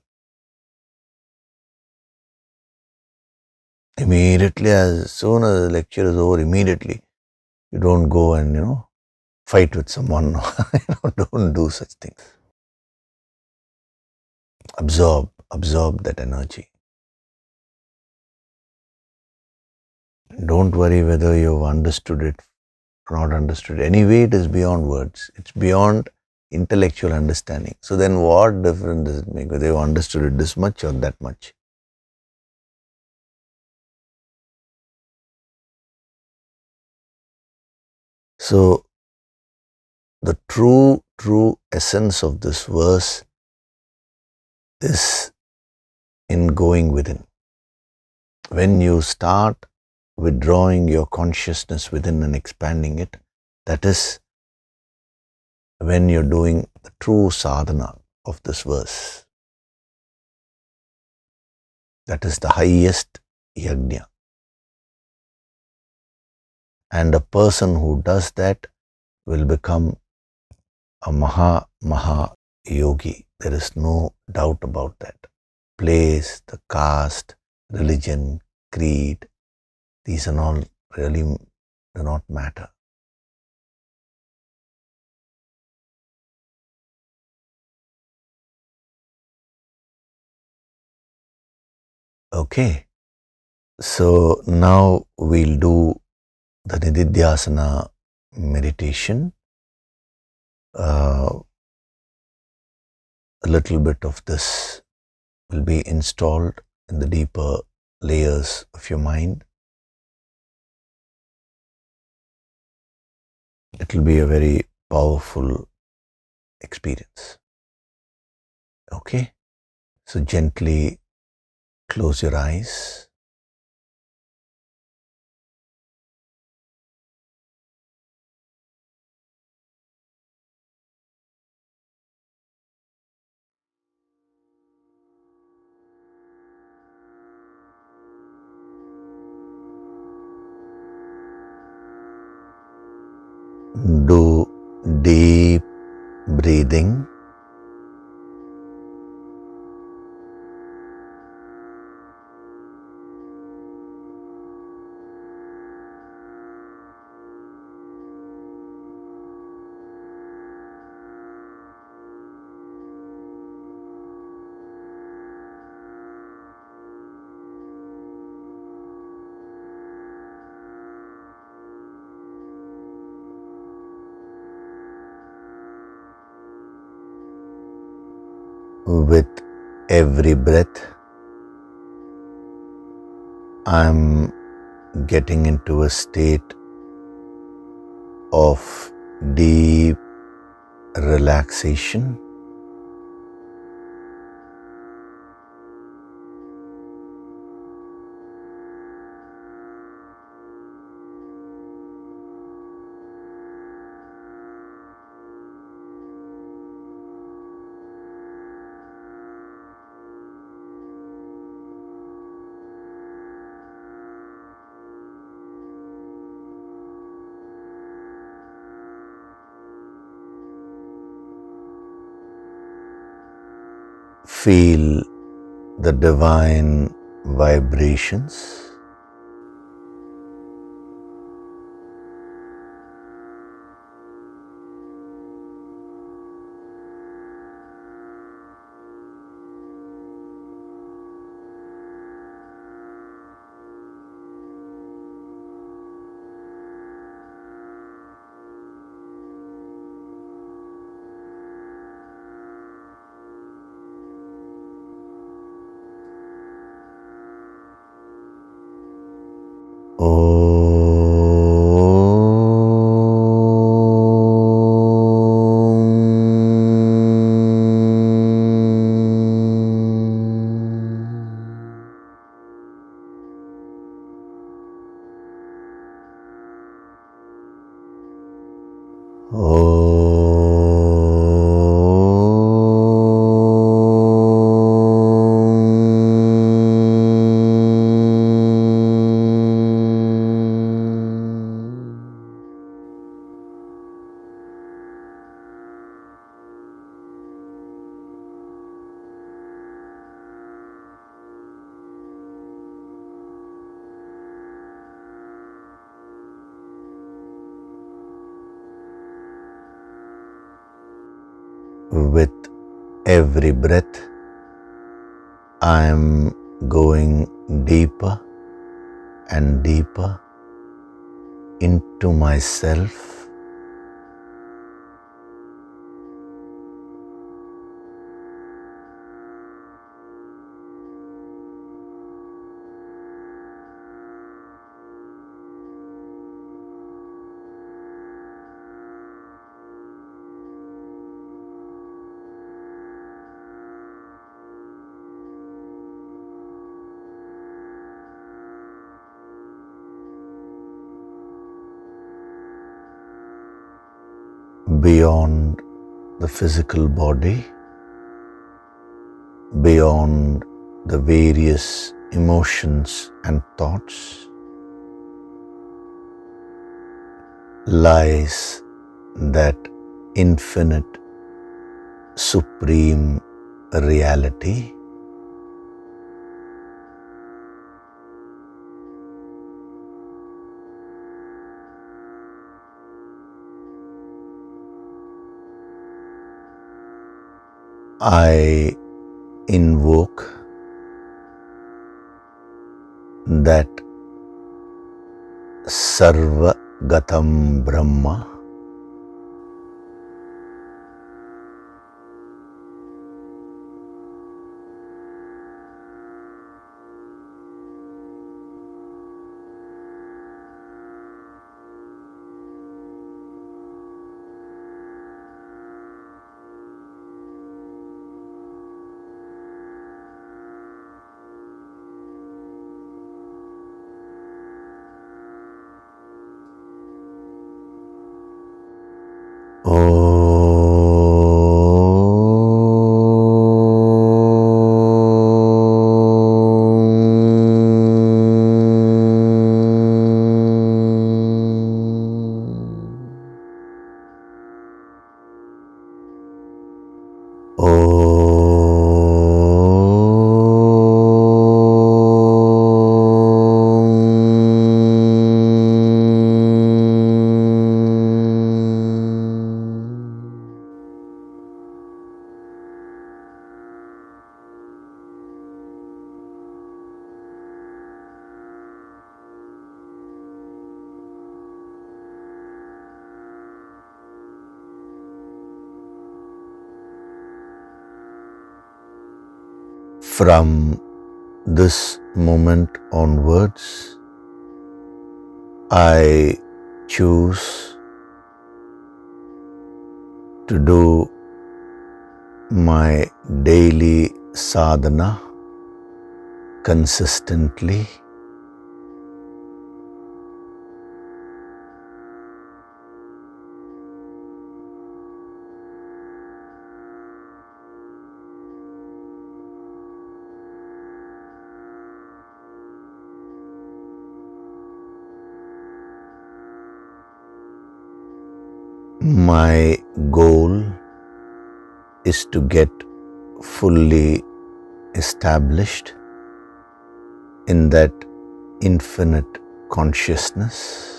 Immediately, as soon as the lecture is over, immediately you don't go and fight with someone. Don't do such things. Absorb that energy. Don't worry whether you've understood it or not understood. Anyway, it is beyond words. It's beyond intellectual understanding. So then what difference does it make whether you understood it this much or that much? So the true essence of this verse is in going within. When you start withdrawing your consciousness within and expanding it, that is when you're doing the true sadhana of this verse. That is the highest yajna. And a person who does that will become a Maha Yogi. There is no doubt about that. Place, the caste, religion, creed, these are all really do not matter. Okay, so now we'll do the Nididhyasana meditation. A little bit of this will be installed in the deeper layers of your mind. It will be a very powerful experience. Okay, so gently close your eyes. Do deep breathing. With every breath, I'm getting into a state of deep relaxation. Feel the divine vibrations. With every breath, I am going deeper and deeper into myself. Beyond the physical body, beyond the various emotions and thoughts. lies that infinite supreme reality. I invoke that Sarvagatam Brahma, from this moment onwards, I choose to do my daily sadhana consistently. My goal is to get fully established in that infinite consciousness.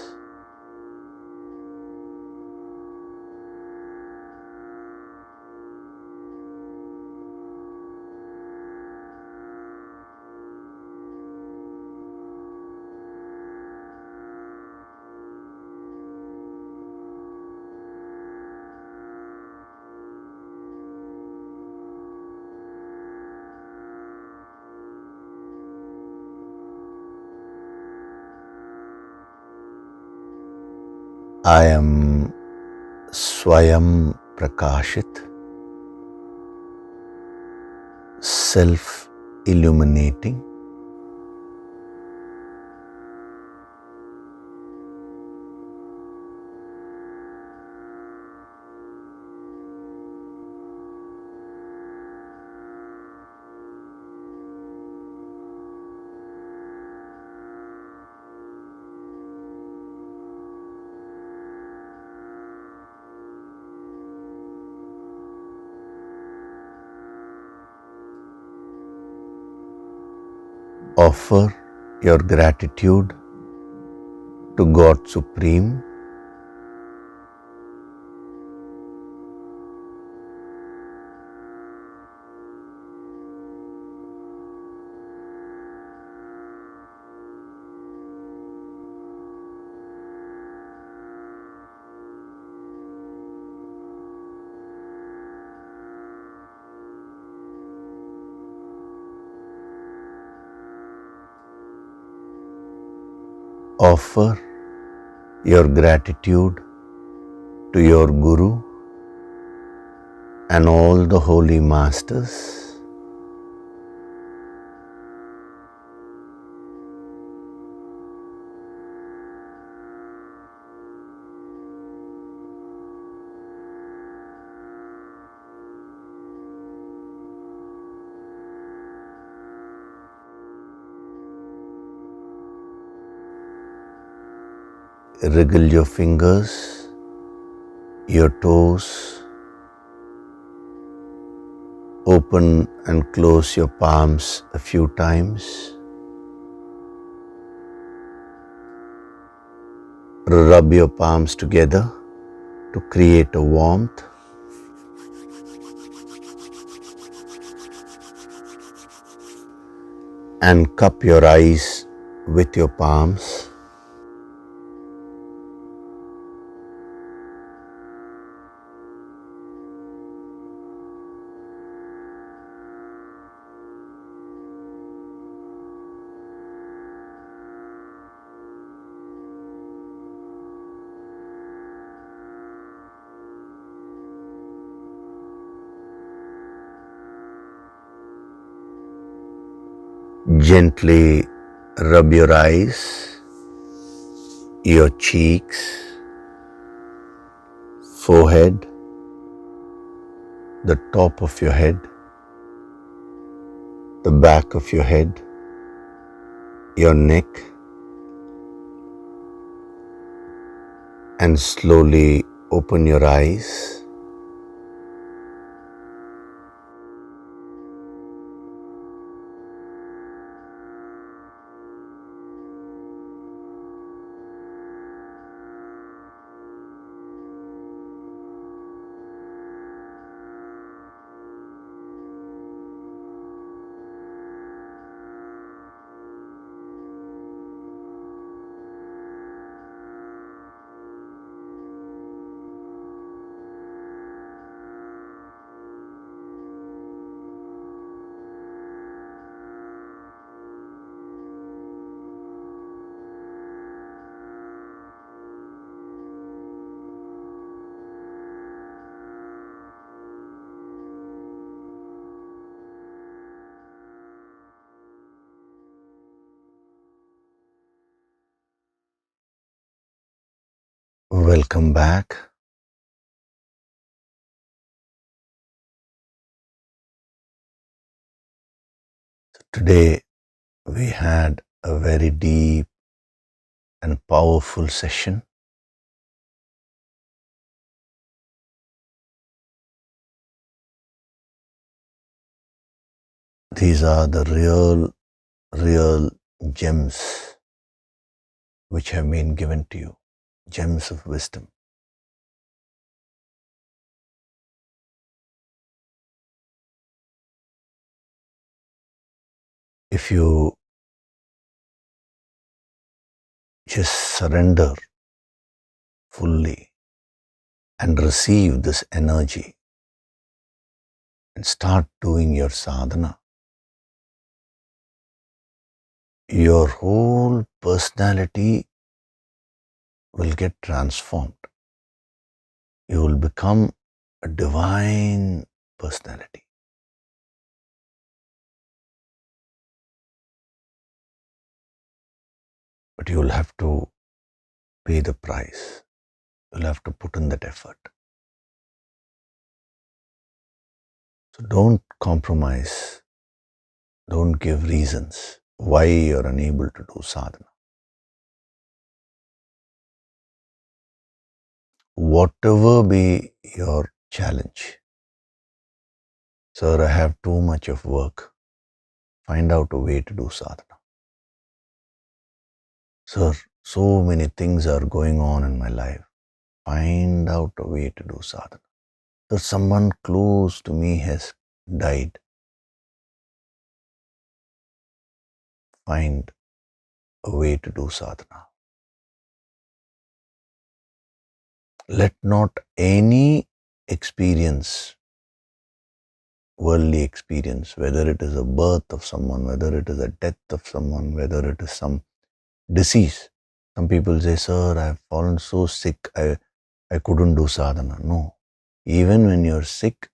I am Swayam Prakashit, self-illuminating. Offer your gratitude to God Supreme. Offer your gratitude to your Guru and all the holy masters. wriggle your fingers, your toes, open and close your palms a few times. Rub your palms together to create a warmth. And cup your eyes with your palms. Gently rub your eyes, your cheeks, forehead, the top of your head, the back of your head, your neck, and slowly open your eyes. Welcome back. Today we had a very deep and powerful session. These are the real gems which have been given to you, gems of wisdom. If you just surrender fully and receive this energy and start doing your sadhana, your whole personality will get transformed. You will become a divine personality. But you will have to pay the price. You'll have to put in that effort. So don't compromise. Don't give reasons why you're unable to do sadhana. Whatever be your challenge, sir, I have too much of work. Find out a way to do sadhana. Sir, so many things are going on in my life. Find out a way to do sadhana. Sir, someone close to me has died. Find a way to do sadhana. Let not any experience, worldly experience, whether it is a birth of someone, whether it is a death of someone, whether it is some disease. Some people say, sir, I have fallen so sick, I couldn't do sadhana. No. Even when you're sick,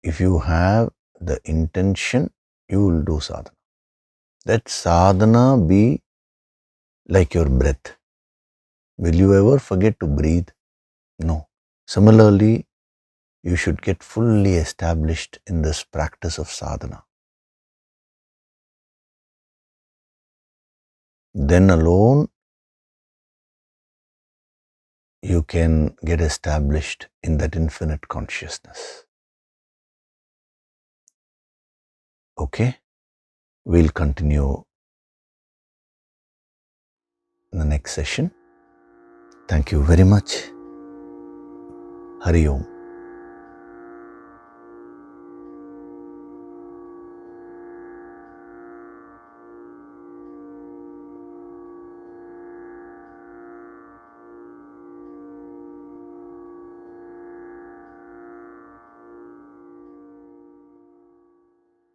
if you have the intention, you will do sadhana. Let sadhana be like your breath. Will you ever forget to breathe? No. Similarly, you should get fully established in this practice of sadhana. Then alone you can get established in that infinite consciousness. Okay? We'll continue in the next session. Thank you very much. Hari Om.